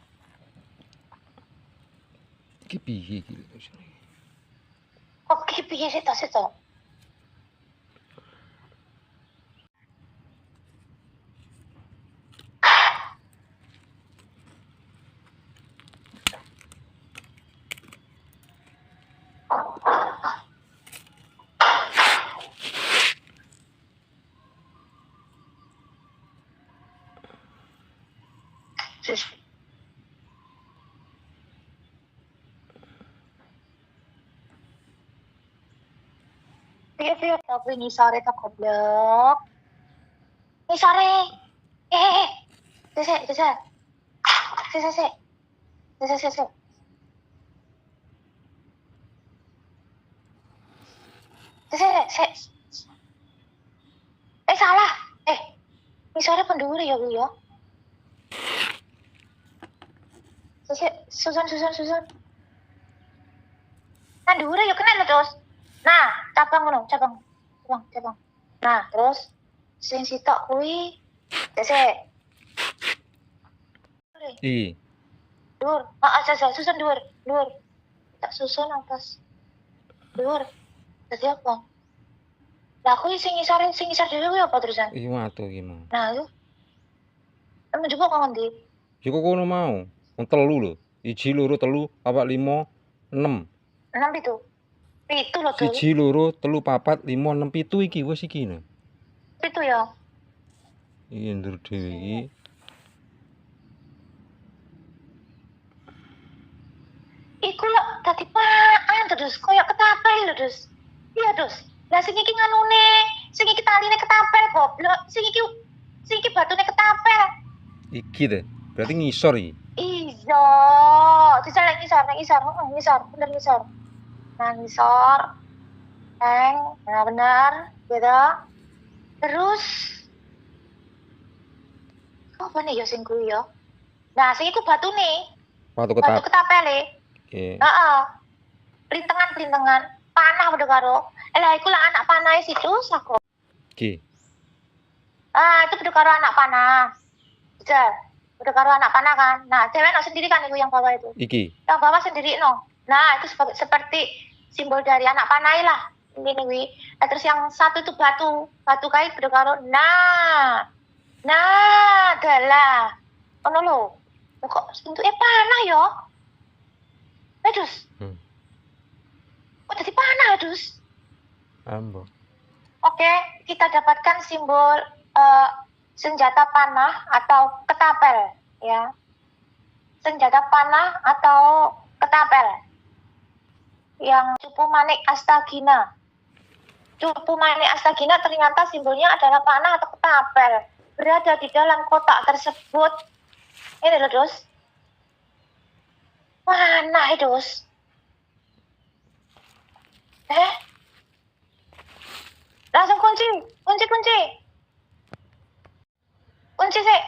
Speaker 4: Iki piye iki?
Speaker 2: Kok piye sih to? Tapi ngisore tak goblok. Ngisore. Sese. Salah. Ngisore pendhuwur ya Bu ya. Susun. Nah, dhuwure ya kena lho, terus. Nah, cabang ngono, cabang. Nah, terus sing sitok kuwi sese.
Speaker 4: I.
Speaker 2: Dhuwur. Susun dhuwur. Tak susun atas. Dhuwur. Dadi apa? Lah kuwi sing ngisor dhewe kuwi apa terusan?
Speaker 4: Iki watu iki mau.
Speaker 2: Nah, itu. Emang juga kok ngendi?
Speaker 4: Ya kok kono mau. Wong telu lho. 1 2 3 4 5 6.
Speaker 2: 6 itu. Pitu lho, Dul.
Speaker 4: 1 2 3 4 5 6 7 iki wis iki lho.
Speaker 2: Pitu ya.
Speaker 4: Iki ndur dhewe iki.
Speaker 2: Iku lho dadi paan terus koyo ketapel lho, Dus. Iya, Dus. Lah sing iki nganune, sing iki taline ketapel goblok. Sing iki batune ketapel.
Speaker 4: Iki deh. Berarti ngisor iki.
Speaker 2: Iya, disalek ngisor, bener ngisor. Nah, ngisor. Nah benar, gitu. Terus apa nih ya sing kuwi ya? Nah, sing iku batune.
Speaker 4: Watu
Speaker 2: Batu ketapele.
Speaker 4: Oke.
Speaker 2: Heeh. Plintengan. Panah udah karo. Lah iku lah anak panah situ sako.
Speaker 4: Iki.
Speaker 2: Itu udah karo anak panah. Betul. Udah karo anak panah kan. Nah, cewek no sendiri kan iku yang bawah itu.
Speaker 4: Iki.
Speaker 2: Yang bawah sendiri no. Nah, itu seperti simbol dari anak panah lah. Ini nih. Nah, terus yang satu itu batu kait udah karo. Nah, adalah. Ono lho. Kok bentuknya panah ya? Dus. Kok jadi panah, Dus?
Speaker 4: Ambo.
Speaker 2: Oke, kita dapatkan simbol senjata panah atau ketapel, ya. Senjata panah atau ketapel. Yang Cupu Manik Astagina. Cupu Manik Astagina ternyata simbolnya adalah panah atau ketapel. Berada di dalam kotak tersebut. Ini loh, Dus. Mana, Dus? Langsung kunci. Kunci sih.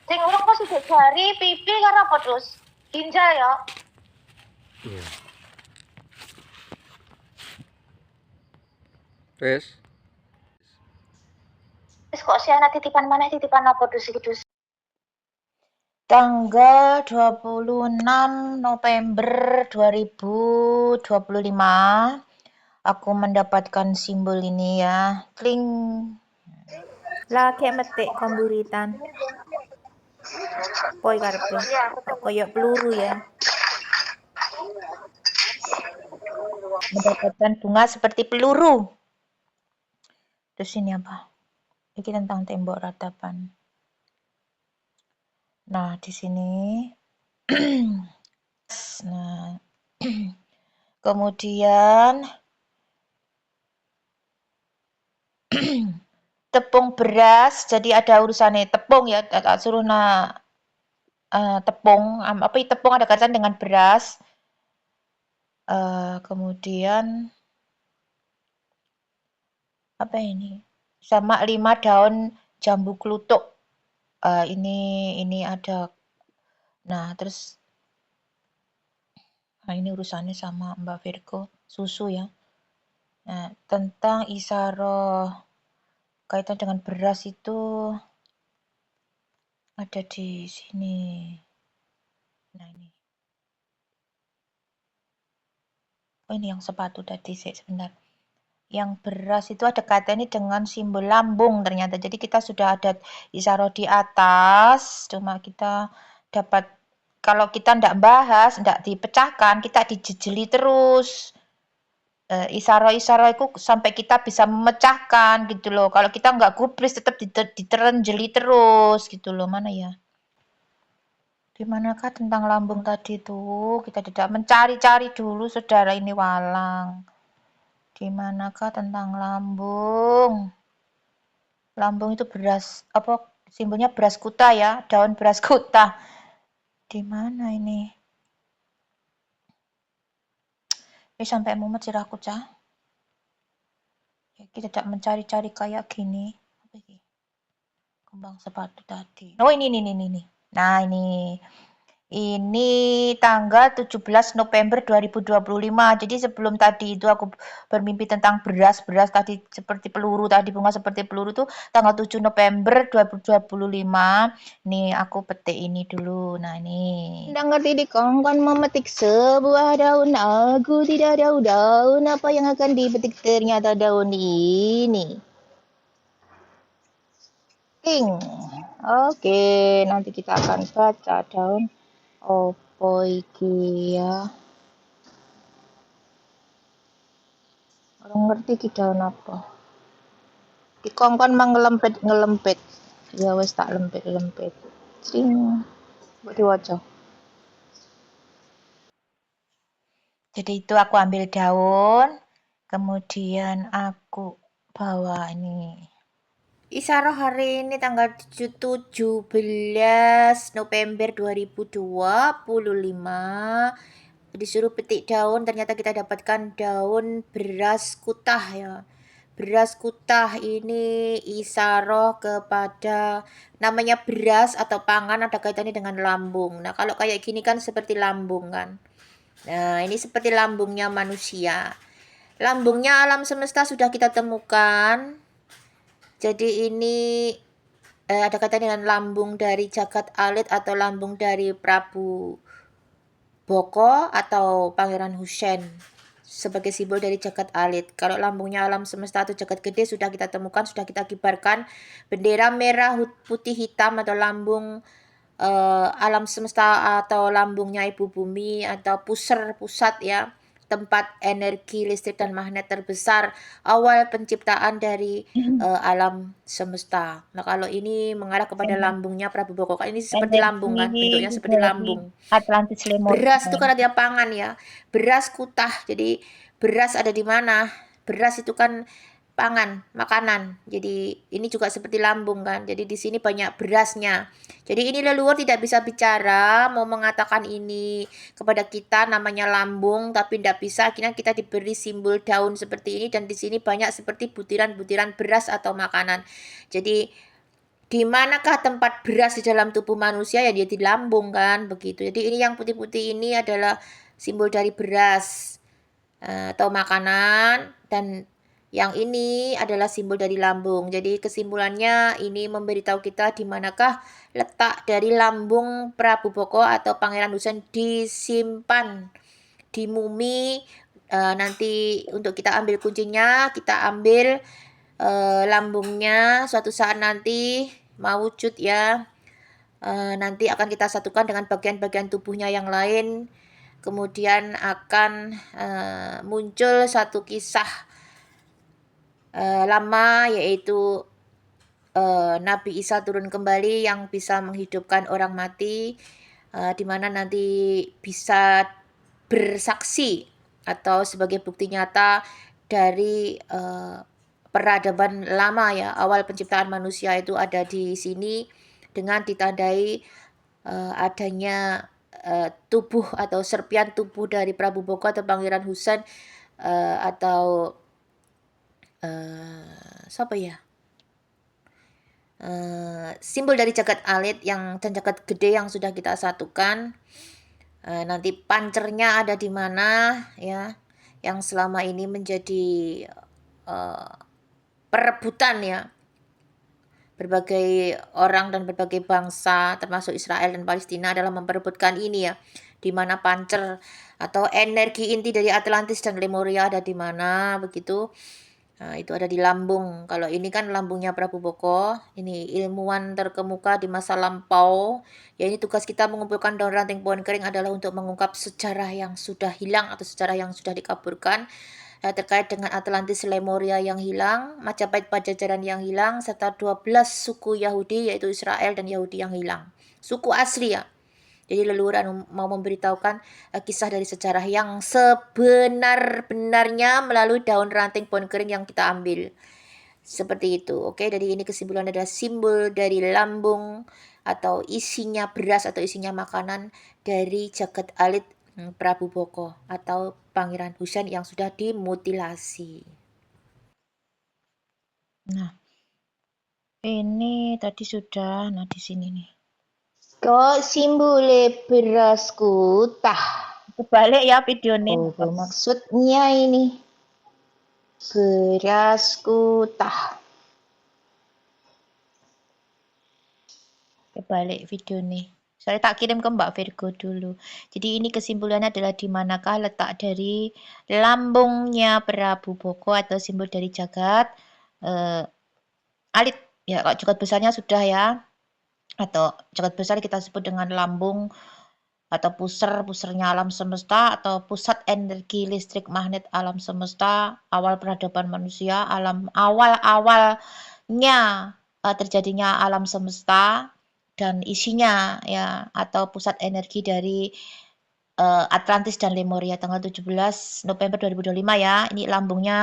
Speaker 2: Sing urung kok sidik jari, pipi karo apa terus? Ginjal ya.
Speaker 4: Iya. Wes.
Speaker 2: Wis kok si anak titipan apa terus iki, Dus?
Speaker 3: Tanggal 26 November 2025 aku mendapatkan simbol ini ya. Kling. Lah kayak metik komburitan. Poi karepe. Koyok peluru ya. Mendapatkan bunga seperti peluru. Terus ini apa? Ini tentang tembok ratapan. Nah, di sini. Nah, kemudian tepung beras, jadi ada urusannya tepung ya, tak suruh tepung, tepung ada kaitan dengan beras. Kemudian apa ini? Sama 5 daun jambu kluthuk. Ini ada. Nah, terus ini urusannya sama Mbak Virgo, susu ya. Nah, tentang isaroh kaitan dengan beras itu ada di sini. Nah, ini. Oh, ini yang sepatu tadi sih sebentar. Yang beras itu ada kaitannya dengan simbol lambung ternyata. Jadi kita sudah ada isaroh di atas, cuma kita dapat
Speaker 1: kalau kita ndak bahas, ndak dipecahkan, kita dijejeli terus. Isyarat-isyarat itu sampai kita bisa memecahkan gitu loh. Kalau kita nggak gubris tetap diterenjeli terus gitu loh. Mana ya? Dimanakah tentang lambung tadi tuh? Kita tidak mencari-cari dulu, saudara ini walang. Dimanakah tentang lambung? Lambung itu beras, apa simbolnya beras kuta ya, daun beras kuta. Di mana ini? Sampai mumet sirahku cah. Ya, kita tidak mencari-cari kayak gini. Apa ini? Kembang sepatu tadi. Oh ini. Nah ini tanggal 17 November 2025. Jadi sebelum tadi itu aku bermimpi tentang beras tadi seperti peluru tadi, bunga seperti peluru tuh tanggal 7 November 2025. Nih aku petik ini dulu. Nah ini.
Speaker 3: Nggak ngerti dikongkon memetik sebuah daun, aku tidak tahu daun apa yang akan dipetik, ternyata daun ini. Oke, nanti kita akan baca daun opo iki ya. Orang ngerti ki daun apa. Dikongkon mang ngelempet. Ya wes tak lempet. Cing. Mbok diwaca.
Speaker 1: Jadi itu aku ambil daun, kemudian aku bawa ini. Isyarah hari ini tanggal 17 November 2025. Disuruh petik daun, ternyata kita dapatkan daun beras kutah ya. Beras kutah ini isyarah kepada namanya beras atau pangan ada kaitannya dengan lambung. Nah kalau kayak gini kan seperti lambung kan. Nah ini seperti lambungnya manusia. Lambungnya alam semesta sudah kita temukan. Jadi ini ada kaitannya dengan lambung dari jagat alit atau lambung dari Prabu Boko atau Pangeran Husein sebagai simbol dari jagat alit. Kalau lambungnya alam semesta atau jagat gede sudah kita temukan, sudah kita kibarkan bendera merah putih hitam atau lambung alam semesta atau lambungnya ibu bumi atau pusat ya, tempat energi listrik dan magnet terbesar awal penciptaan dari alam semesta. Nah kalau ini mengarah kepada lambungnya Prabu Boko, ini seperti lambung kan, bentuknya seperti lambung.
Speaker 3: Atlantis Lemuria.
Speaker 1: Beras itu kan ada pangan ya, beras kutah. Jadi beras ada di mana? Beras itu kan pangan, makanan. Jadi ini juga seperti lambung kan. Jadi di sini banyak berasnya. Jadi ini leluhur tidak bisa bicara, mau mengatakan ini kepada kita namanya lambung, tapi tidak bisa. Akhirnya kita diberi simbol daun seperti ini dan di sini banyak seperti butiran-butiran beras atau makanan. Jadi di manakah tempat beras di dalam tubuh manusia ya dia di lambung kan begitu. Jadi ini yang putih-putih ini adalah simbol dari beras atau makanan dan yang ini adalah simbol dari lambung. Jadi kesimpulannya ini memberitahu kita di manakah letak dari lambung Prabu Boko atau Pangeran Husein disimpan di mumi. Nanti untuk kita ambil kuncinya, kita ambil lambungnya suatu saat nanti mau wujud ya. Nanti akan kita satukan dengan bagian-bagian tubuhnya yang lain. Kemudian akan muncul satu kisah lama yaitu Nabi Isa turun kembali yang bisa menghidupkan orang mati, di mana nanti bisa bersaksi atau sebagai bukti nyata dari peradaban lama ya, awal penciptaan manusia itu ada di sini dengan ditandai adanya tubuh atau serpian tubuh dari Prabu Boko atau Pangeran Husein atau siapa ya? Simbol dari jagat alit dan jagat gede yang sudah kita satukan. Nanti pancernya ada di mana ya? Yang selama ini menjadi perebutan ya. Berbagai orang dan berbagai bangsa termasuk Israel dan Palestina adalah memperebutkan ini ya. Di mana pancer atau energi inti dari Atlantis dan Lemuria ada di mana begitu. Nah, itu ada di lambung. Kalau ini kan lambungnya Prabu Boko. Ini ilmuwan terkemuka di masa lampau. Ya, ini tugas kita mengumpulkan daun ranting pohon kering adalah untuk mengungkap sejarah yang sudah hilang atau sejarah yang sudah dikaburkan terkait dengan Atlantis Lemuria yang hilang, Majapahit Pajajaran yang hilang, serta 12 suku Yahudi yaitu Israel dan Yahudi yang hilang. Suku asli ya. Jadi leluhur mau memberitahukan kisah dari sejarah yang sebenar-benarnya melalui daun ranting pohon kering yang kita ambil. Seperti itu. Oke, jadi ini kesimpulan adalah simbol dari lambung atau isinya beras atau isinya makanan dari jagat alit Prabu Boko atau Pangeran Husain yang sudah dimutilasi. Nah, ini tadi sudah, nah di sini nih.
Speaker 3: Kok simbole beras kutah?
Speaker 1: Kebalik ya videonya.
Speaker 3: Apa maksudnya ini? Beras kutah.
Speaker 1: Kebalik video nih. Saya tak kirim ke Mbak Virgo dulu. Jadi ini kesimpulannya adalah di manakah letak dari lambungnya Prabu Boko atau simbol dari jagat alit. Ya, kalau jagat besarnya sudah ya. Atau jagat besar kita sebut dengan lambung atau pusernya alam semesta atau pusat energi listrik magnet alam semesta, awal peradaban manusia, awalnya terjadinya alam semesta dan isinya ya atau pusat energi dari Atlantis dan Lemuria tanggal 17 November 2025 ya. Ini lambungnya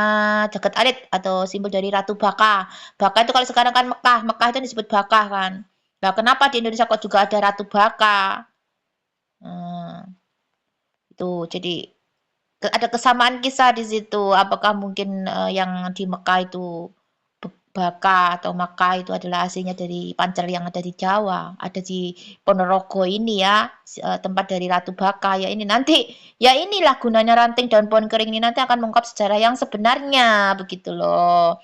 Speaker 1: jagat alit atau simbol dari Ratu Baka. Baka itu kalau sekarang kan Mekah itu disebut Baka kan. Nah, kenapa di Indonesia kok juga ada Ratu Baka? Itu jadi ada kesamaan kisah di situ. Apakah mungkin yang di Mekah itu Baka atau Maka itu adalah aslinya dari Pancer yang ada di Jawa, ada di Ponorogo ini ya, tempat dari Ratu Baka ya ini nanti ya inilah gunanya ranting daun pohon kering ini nanti akan mengungkap sejarah yang sebenarnya begitu loh.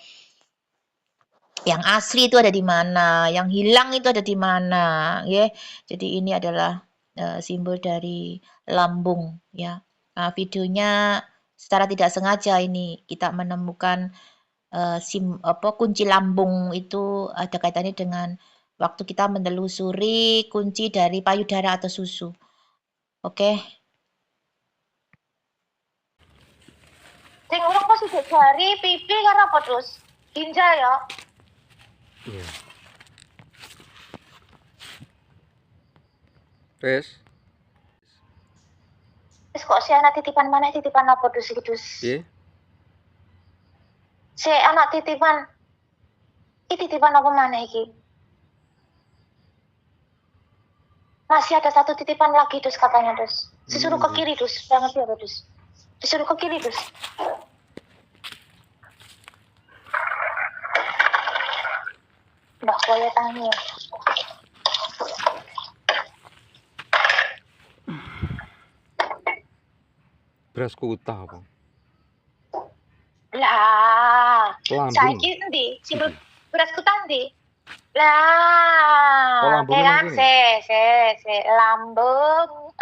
Speaker 1: Yang asli itu ada di mana, yang hilang itu ada di mana, ya. Jadi ini adalah simbol dari lambung ya. Nah, videonya secara tidak sengaja ini kita menemukan kunci lambung itu ada kaitannya dengan waktu kita menelusuri kunci dari payudara atau susu. Oke.
Speaker 2: Sing urung kok sidik jari pipi karena apa terus? Ginjal ya.
Speaker 4: Iya. Wes.
Speaker 2: Wis kok si anak titipan mana titipan apa dus iki dus?
Speaker 4: Piye?
Speaker 2: Si anak titipan. Iki titipan apa mana iki? Masih ada satu titipan lagi dus katanya dus. Disuruh ke kiri dus. Jangan ngerti apa dus. Disuruh ke kiri dus. Mbak boleh tanya.
Speaker 4: Beras kutah apa?
Speaker 2: Lah,
Speaker 4: Lambung.
Speaker 2: saiki endi? Simbol beras kutah endi? Lah,
Speaker 4: Oh, lambung
Speaker 2: kan
Speaker 4: nang
Speaker 2: se lambung.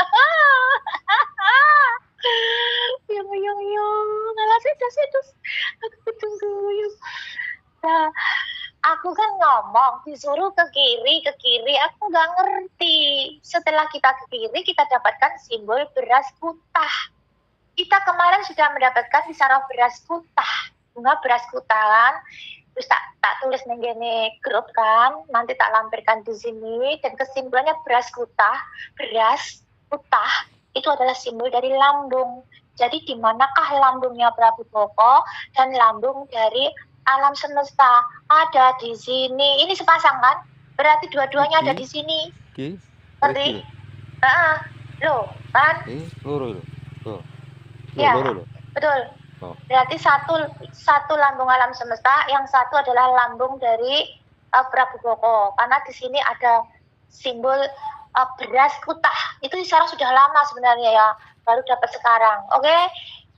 Speaker 2: Yung. Alah situs. Aku tunggu. Nah, aku kan ngomong disuruh ke kiri, aku nggak ngerti. Setelah kita ke kiri, kita dapatkan simbol beras kutah. Kita kemarin sudah mendapatkan bicara beras kutah, bunga beras kutah kan. Terus tak tulis nenggene grup kan, nanti tak lampirkan di sini. Dan kesimpulannya beras kutah itu adalah simbol dari lambung. Jadi di manakah lambungnya Prabu Boko dan lambung dari alam semesta? Ada di sini. Ini sepasang kan? Berarti dua-duanya ada di sini.
Speaker 4: Ki?
Speaker 2: Ngerti? Loh, kan?
Speaker 4: Loro lho. Tuh.
Speaker 2: Ya,
Speaker 4: Loro lho.
Speaker 2: betul.
Speaker 4: Oh.
Speaker 2: Berarti satu lambung alam semesta, yang satu adalah lambung dari Prabu Boko. Karena di sini ada simbol beras kutah. Itu sekarang sudah lama sebenarnya ya, baru dapat sekarang. Oke,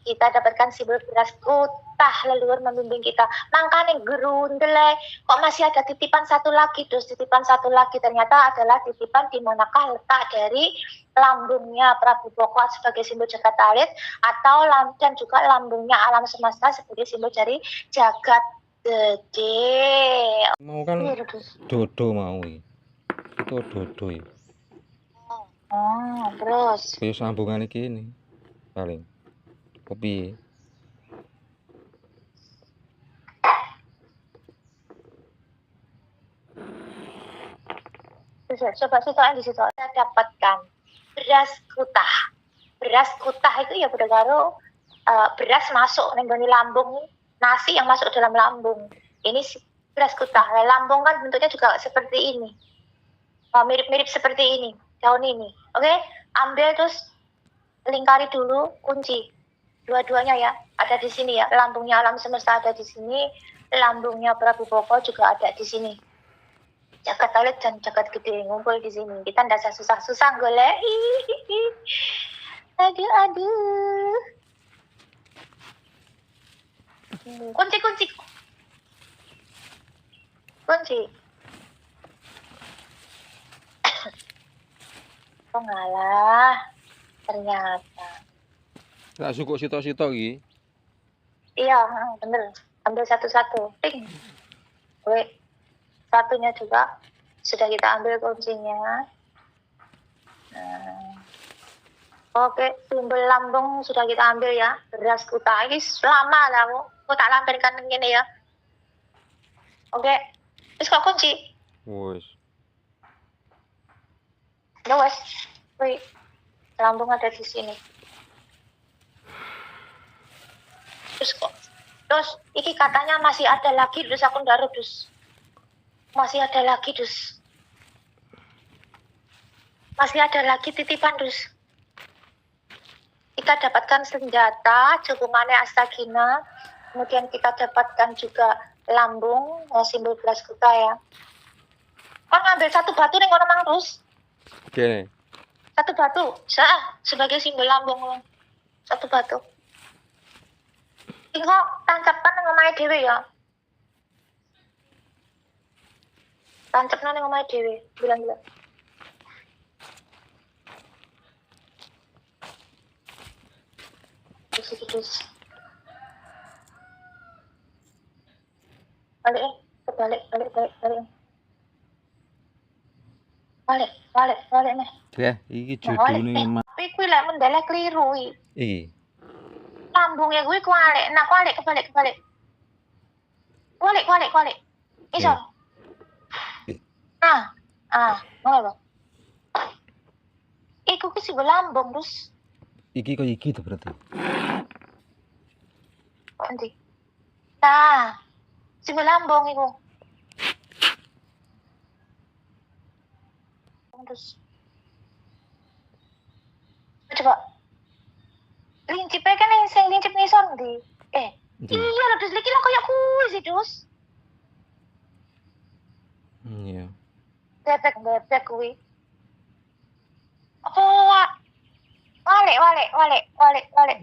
Speaker 2: kita dapatkan simbol beras kutah. tah leluhur membimbing kita. Makanya gerundel kok masih ada titipan satu lagi, dus titipan satu lagi ternyata adalah titipan di manakah letak dari lambungnya Prabu Boko sebagai simbol jagat alit atau dan juga lambungnya alam semesta sebagai simbol dari jagat gede.
Speaker 4: Mau kan
Speaker 2: Iya, dus.
Speaker 4: dodo mau iki. Itu dodo ya.
Speaker 2: Terus
Speaker 4: Kaya sambungan iki ini paling. Kepiye?
Speaker 2: coba situ di situ saya dapatkan beras kutah. Beras kutah itu ya udah karo beras masuk nenggoni lambung, nasi yang masuk dalam lambung. Ini beras kutah. Lambung kan bentuknya juga seperti ini. Mirip-mirip seperti ini, daun ini. Oke, ambil terus lingkari dulu, kunci. Dua-duanya ya, ada di sini ya. Lambungnya alam semesta ada di sini, lambungnya Prabu Boko juga ada di sini. Jagat alit dan jagat gede ngumpul di sini. Kita ndak susah-susah golek. Aduh. Kunci. Oh ngalah. Ternyata.
Speaker 4: Tak cukup sitok-sitok iki.
Speaker 2: Iya, bener. Ambil satu-satu. Ting. Wait. Satunya juga sudah kita ambil kuncinya. Oke, simbol lambung sudah kita ambil ya. Beras kutah ini lama lah aku tak lampirkan begini ya. Oke, terus kok kunci?
Speaker 4: Wes.
Speaker 2: Ya wes, wih, lambung ada di sini. Terus, iki katanya masih ada lagi, terus aku ndaruh dus. Masih ada lagi dus. Masih ada lagi titipan dus. Kita dapatkan senjata, cukungannya Astagina. Kemudian kita dapatkan juga lambung, simbol beras kutah ya. Kau ngambil satu batu nih orang terus.
Speaker 4: Oke.
Speaker 2: Satu batu, sebagai simbol lambung. Satu batu. Tinggal tancapkan dengan omahe dhewe ya. Tancapkan dengan omahe dhewe, bilang-bilang. Terus. Balik. Balik nih.
Speaker 4: Ya, iki judulnya emang.
Speaker 2: Tapi kuwi lek mendeleh keliru
Speaker 4: Iki.
Speaker 2: Lambungnya kuwi kualik. Nah, kebalik. Kualik. Iso. Ngono lho. Iku ki simbol lambung, terus.
Speaker 4: Iki kok iki tuh berarti.
Speaker 2: Nanti. Nah, simbol lambung iku. Terus. Coba. Lincipnya kan yang lincip ngisor ndi? Iya lho, dus iki lah koyo kuwi sih, dus.
Speaker 4: Iya.
Speaker 2: Bebek kuwi. Oh, walik.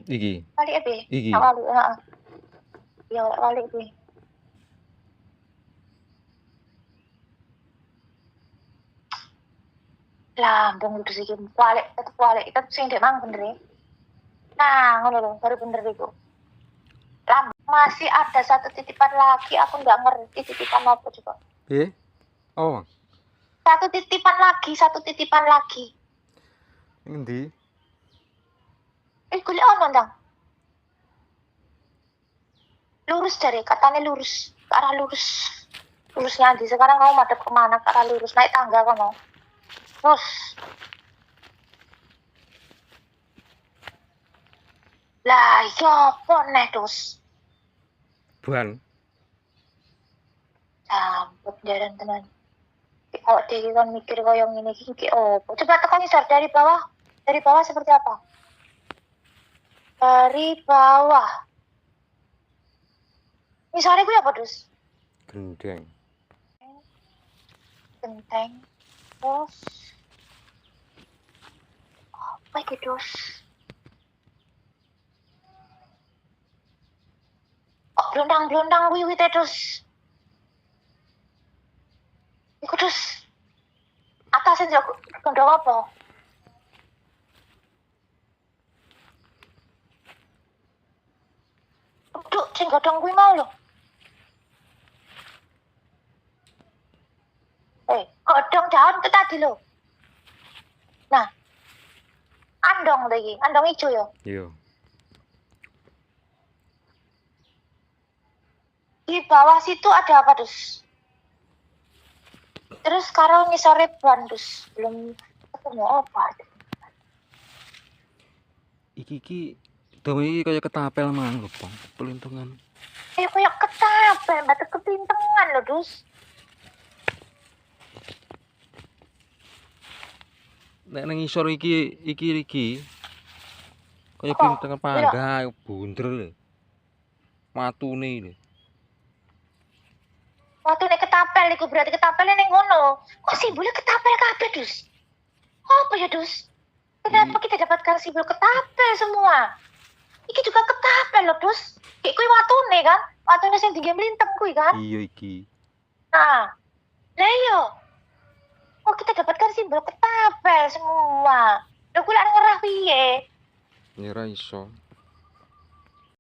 Speaker 4: Iki.
Speaker 2: Walik apa?
Speaker 4: Iki.
Speaker 2: Walik, heeh. Ya, walik kuwi. Lambung dus iki tetep walik. Tetep sing ndek mang bener. Nah, ngono lho, baru bener iku. Lambung masih ada satu titipan lagi, aku nggak ngerti titipan apa coba.
Speaker 4: Oh.
Speaker 2: Satu titipan lagi.
Speaker 4: Ngendi?
Speaker 2: Kuliah ono ndang. Lurus dari katanya lurus, ke arah lurus. Lurusnya di sekarang kamu madep kemana? Ke arah lurus, naik tangga kono. Terus. Lah, iya apa nih, dus?
Speaker 3: Buan.
Speaker 2: Campur jalan tenan. Kalau dia kan mikir kayak gini iki opo. Coba tekan isar dari bawah. Dari bawah seperti apa? Dari bawah. Misalnya gue apa, dus?
Speaker 4: Gendeng.
Speaker 2: Genteng. Terus. Apa iki, dus? blondang-blondang kuwi terus. Iku terus atasnya ndelok gondong apa? Duk, sing godhong kuwi mau lho. Godhong daun itu tadi lho. Nah, andong lagi, andong ijo ya.
Speaker 4: Iya.
Speaker 2: Di bawah situ ada apa, Dus? Terus karo ngisore ban, Dus. Belum ketemu apa.
Speaker 4: Iki dawa iki kaya ketapel mang lho, Bang. Pelintungan.
Speaker 2: Kayak ketapel, batu kepintengan lho, Dus.
Speaker 4: Nek nang ngisor iki kaya
Speaker 2: Kok?
Speaker 4: pintengan panda bunder lho. Matune lho.
Speaker 2: Waktu nek ketapel iku berarti ketapelnya ning ngono. Kok simbolnya ketapel kabeh, Dus? Apa ya, Dus? Kenapa kita dapatkan simbol ketapel semua? Iki juga ketapel loh, Dus. Kayak kuwi watune kan? Watune sing tinggi mlintep kuwi kan?
Speaker 4: Iya iki.
Speaker 2: Nah. Lah iya. Oh, kita dapatkan simbol ketapel semua. Lho kuwi lak ngerah piye?
Speaker 4: Ya ora iso.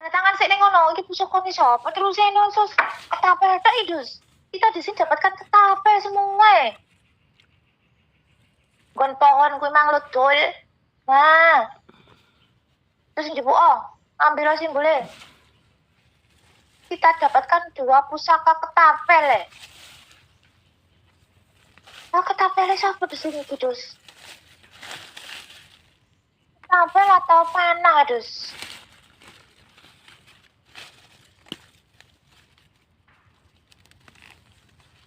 Speaker 2: Nah, tangan sik ning ngono, iki pusaka ni sapa? Terus sos ketapel tok, Dus. Kita di sini dapatkan ketapel semua. Gon pohon kuwi mang ledol. Nah. Terus njebuk ambil simbolnya. Kita dapatkan 2 pusaka ketapel. Nah, ketapelnya siapa di sini, Dus? Ketapel atau panah, Dus?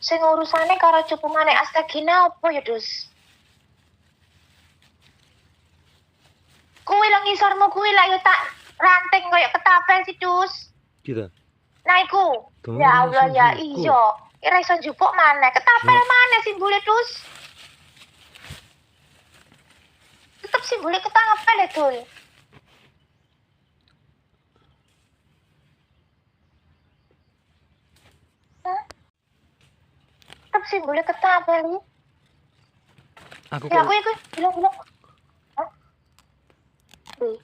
Speaker 2: Sing urusane karo cupu maneh Astagina apa ya, Dus? Kuwi lho ngisormu kuwi lah ya tak ranting koyo ketapel sih, Dus.
Speaker 4: Gitu.
Speaker 2: Nah iku.
Speaker 4: Tuh,
Speaker 2: Ya Allah ya
Speaker 4: njupuk.
Speaker 2: iya. Ora iso njupuk maneh. Ketapel maneh simbole, Dus. Tetep simbole ketapel ya, Dul. Tetep simbole ketapel iki.
Speaker 4: Aku
Speaker 2: Ya
Speaker 4: kok
Speaker 2: kuwi bilang. Hah? Kuwi.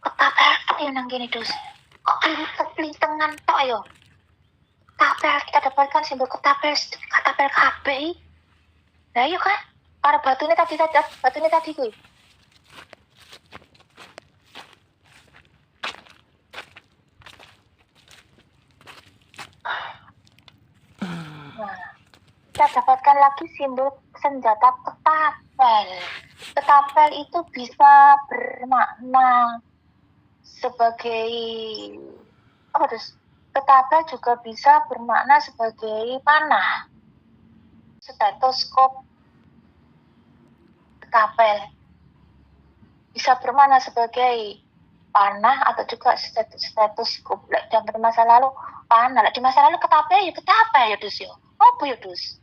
Speaker 2: Ketapel tok ya nang kene, Dus. Kok pelintengan tok ya? Ketapel kita dapatkan simbol ketapel kabeh. Lah iya kan? Karo batune tadi kuwi. Nah, kita dapatkan lagi simbol senjata ketapel. Ketapel itu bisa bermakna sebagai apa, Dus? Ketapel juga bisa bermakna sebagai panah. Stetoskop ketapel bisa bermakna sebagai panah atau juga stetoskop. Dan di masa lalu panah, di masa lalu ketapel ya, Dus ya. Apa ya, Dus?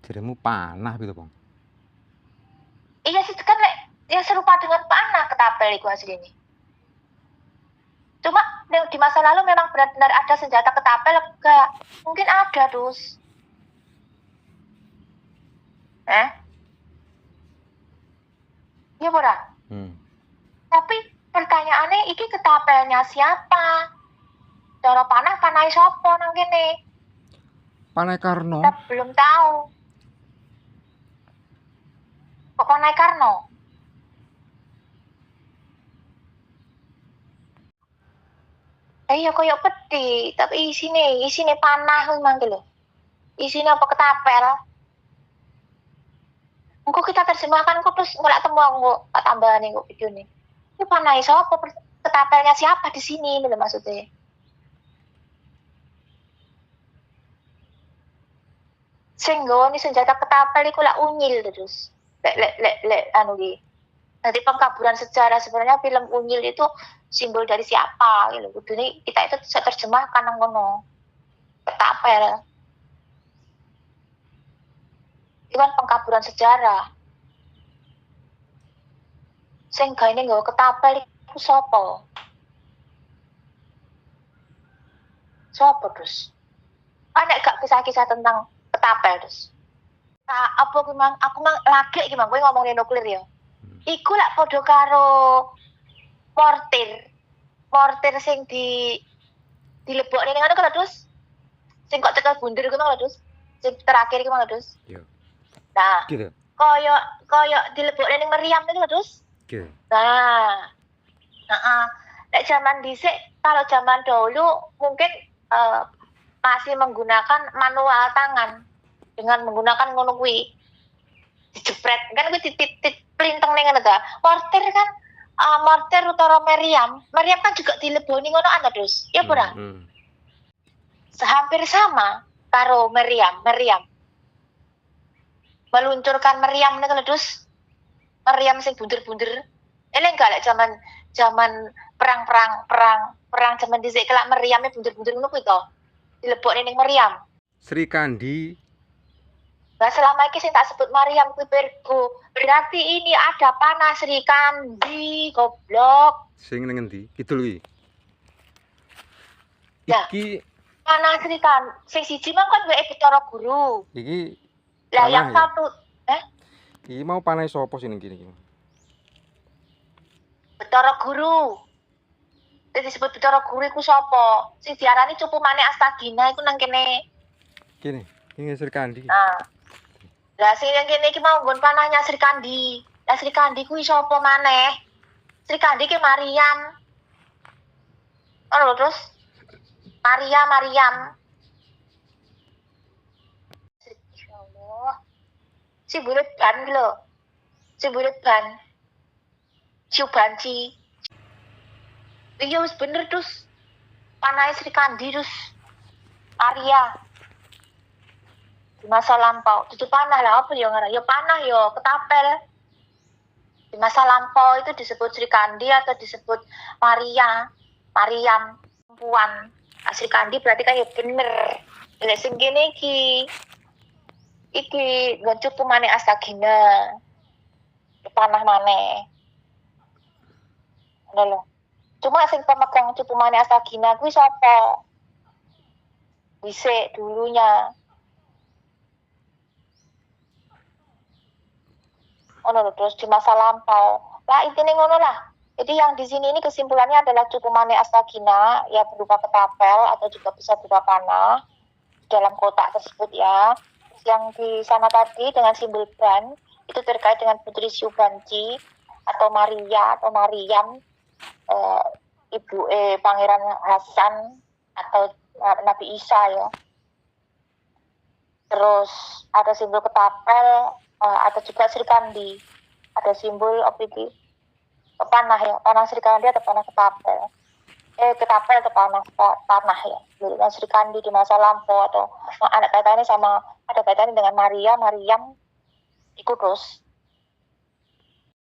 Speaker 4: jaremu panah gitu, Bang.
Speaker 2: Iya sih kan ya serupa dengan panah ketapel itu aslinya. Cuma di masa lalu memang benar-benar ada senjata ketapel enggak? Mungkin ada, Dus. Iya, Bora. Tapi pertanyaannya iki ketapelnya siapa? Cara panah sapa nang kene?
Speaker 4: Panah Karno.
Speaker 2: Kita belum tahu. Kok panah Karno? Iya koyo peti, tapi isine panah mangke lho. Isine apa ketapel? Engko kita terjemahkan kok terus nggak temu aku tak tambahan kok video nih. Ini panah sapa? Ketapelnya siapa di sini ini lho maksudnya. Sing nggone senjata ketapel iku lak unyil terus. Lek anu iki. Nanti pengkaburan sejarah sebenarnya film Unyil itu simbol dari siapa gitu. Kudune kita itu bisa terjemahkan nang ngono. Ketapel. Itu kan pengkaburan sejarah. Sing gaene nggawa ketapel iku sapa? Sopo terus? Ada gak kisah-kisah tentang ketapel terus? Nah, apa aku mang lagi gimana? Gue ngomongin nuklir ya. Iku lak podo karo mortir sing dilebokne ning ngono kalau terus sing kok cekel bunder iku mang terus sing terakhir iku mang terus.
Speaker 4: Iya.
Speaker 2: Nah,
Speaker 4: Gitu.
Speaker 2: koyo dilebokne ning meriam itu terus.
Speaker 4: Gitu.
Speaker 2: Nah, nek zaman dhisik kalau zaman dahulu mungkin masih menggunakan manual tangan dengan menggunakan ngono kuwi. Dijepret kan kuwi titit plinteng ning ngono ta. Mortir kan mortir utawa meriam kan juga dileboni ngono ana terus. Ya ora? Hampir sama karo meriam. Meluncurkan meriam niku terus meriam sing bunder-bunder. Ini enggak lek zaman perang zaman dhisik kelak meriame bunder-bunder ngono kuwi to. Dilebokne ning meriam.
Speaker 4: Sri Kandi.
Speaker 2: Nah, selama ini saya tak sebut Mariam kuwi Virgo. Berarti ini ada panah Sri Kandi, goblok.
Speaker 4: Sing ning endi? Kidul iki.
Speaker 2: Ya.
Speaker 4: Iki
Speaker 2: Panah Sri Kandi. Sing siji mah kan wae Bathara Guru.
Speaker 4: iki
Speaker 2: Lah
Speaker 4: panah
Speaker 2: yang
Speaker 4: ya?
Speaker 2: satu,
Speaker 4: Iki mau panah sapa sing ning kene iki?
Speaker 2: Bathara Guru. Jadi disebut Bathara Guru iku sapa? Sing diarani Cupu Mane Astagina iku nang kene.
Speaker 4: Kene, ini Sri Kandi.
Speaker 2: Nah. Lah sing yang kene iki mau nggon panahnya Sri Kandi. Lah Sri Kandi kuwi sapa maneh? Sri Kandi ki Mariam. Ono terus Mariam. Insyaallah. Si bulet ban lho. Si bulet ban. Ciubanci. Iya wis bener terus. Panahe Sri Kandi terus Maria. Di masa lampau itu panah lah apa ya ngaran ya panah ya ketapel. Di masa lampau itu disebut Sri Kandi atau disebut Mariam perempuan. Sri Kandi berarti kan ya bener. Lek sing kene iki nggon Cupu Mane Astagina. Panah maneh. Ngono lho. Cuma sing pemegang Cupu Mane Astagina kuwi sapa? Dhisik dulunya. Ono terus di masa lampau. Lah intine ngono lah. Jadi yang di sini ini kesimpulannya adalah Cupu Mane Astagina ya berupa ketapel atau juga bisa berupa panah dalam kotak tersebut ya. Yang di sana tadi dengan simbol ban itu terkait dengan Putri Syubanci atau Maria atau Mariam ibu Pangeran Hasan atau Nabi Isa ya. Terus ada simbol ketapel, ada juga Sri Kandi, ada simbol apa ini? Panah ya, panah Sri Kandi atau panah ketapel. Ketapel atau panah ya. Miliknya Sri Kandi di masa lampau atau ada kaitannya dengan Mariam, ikut terus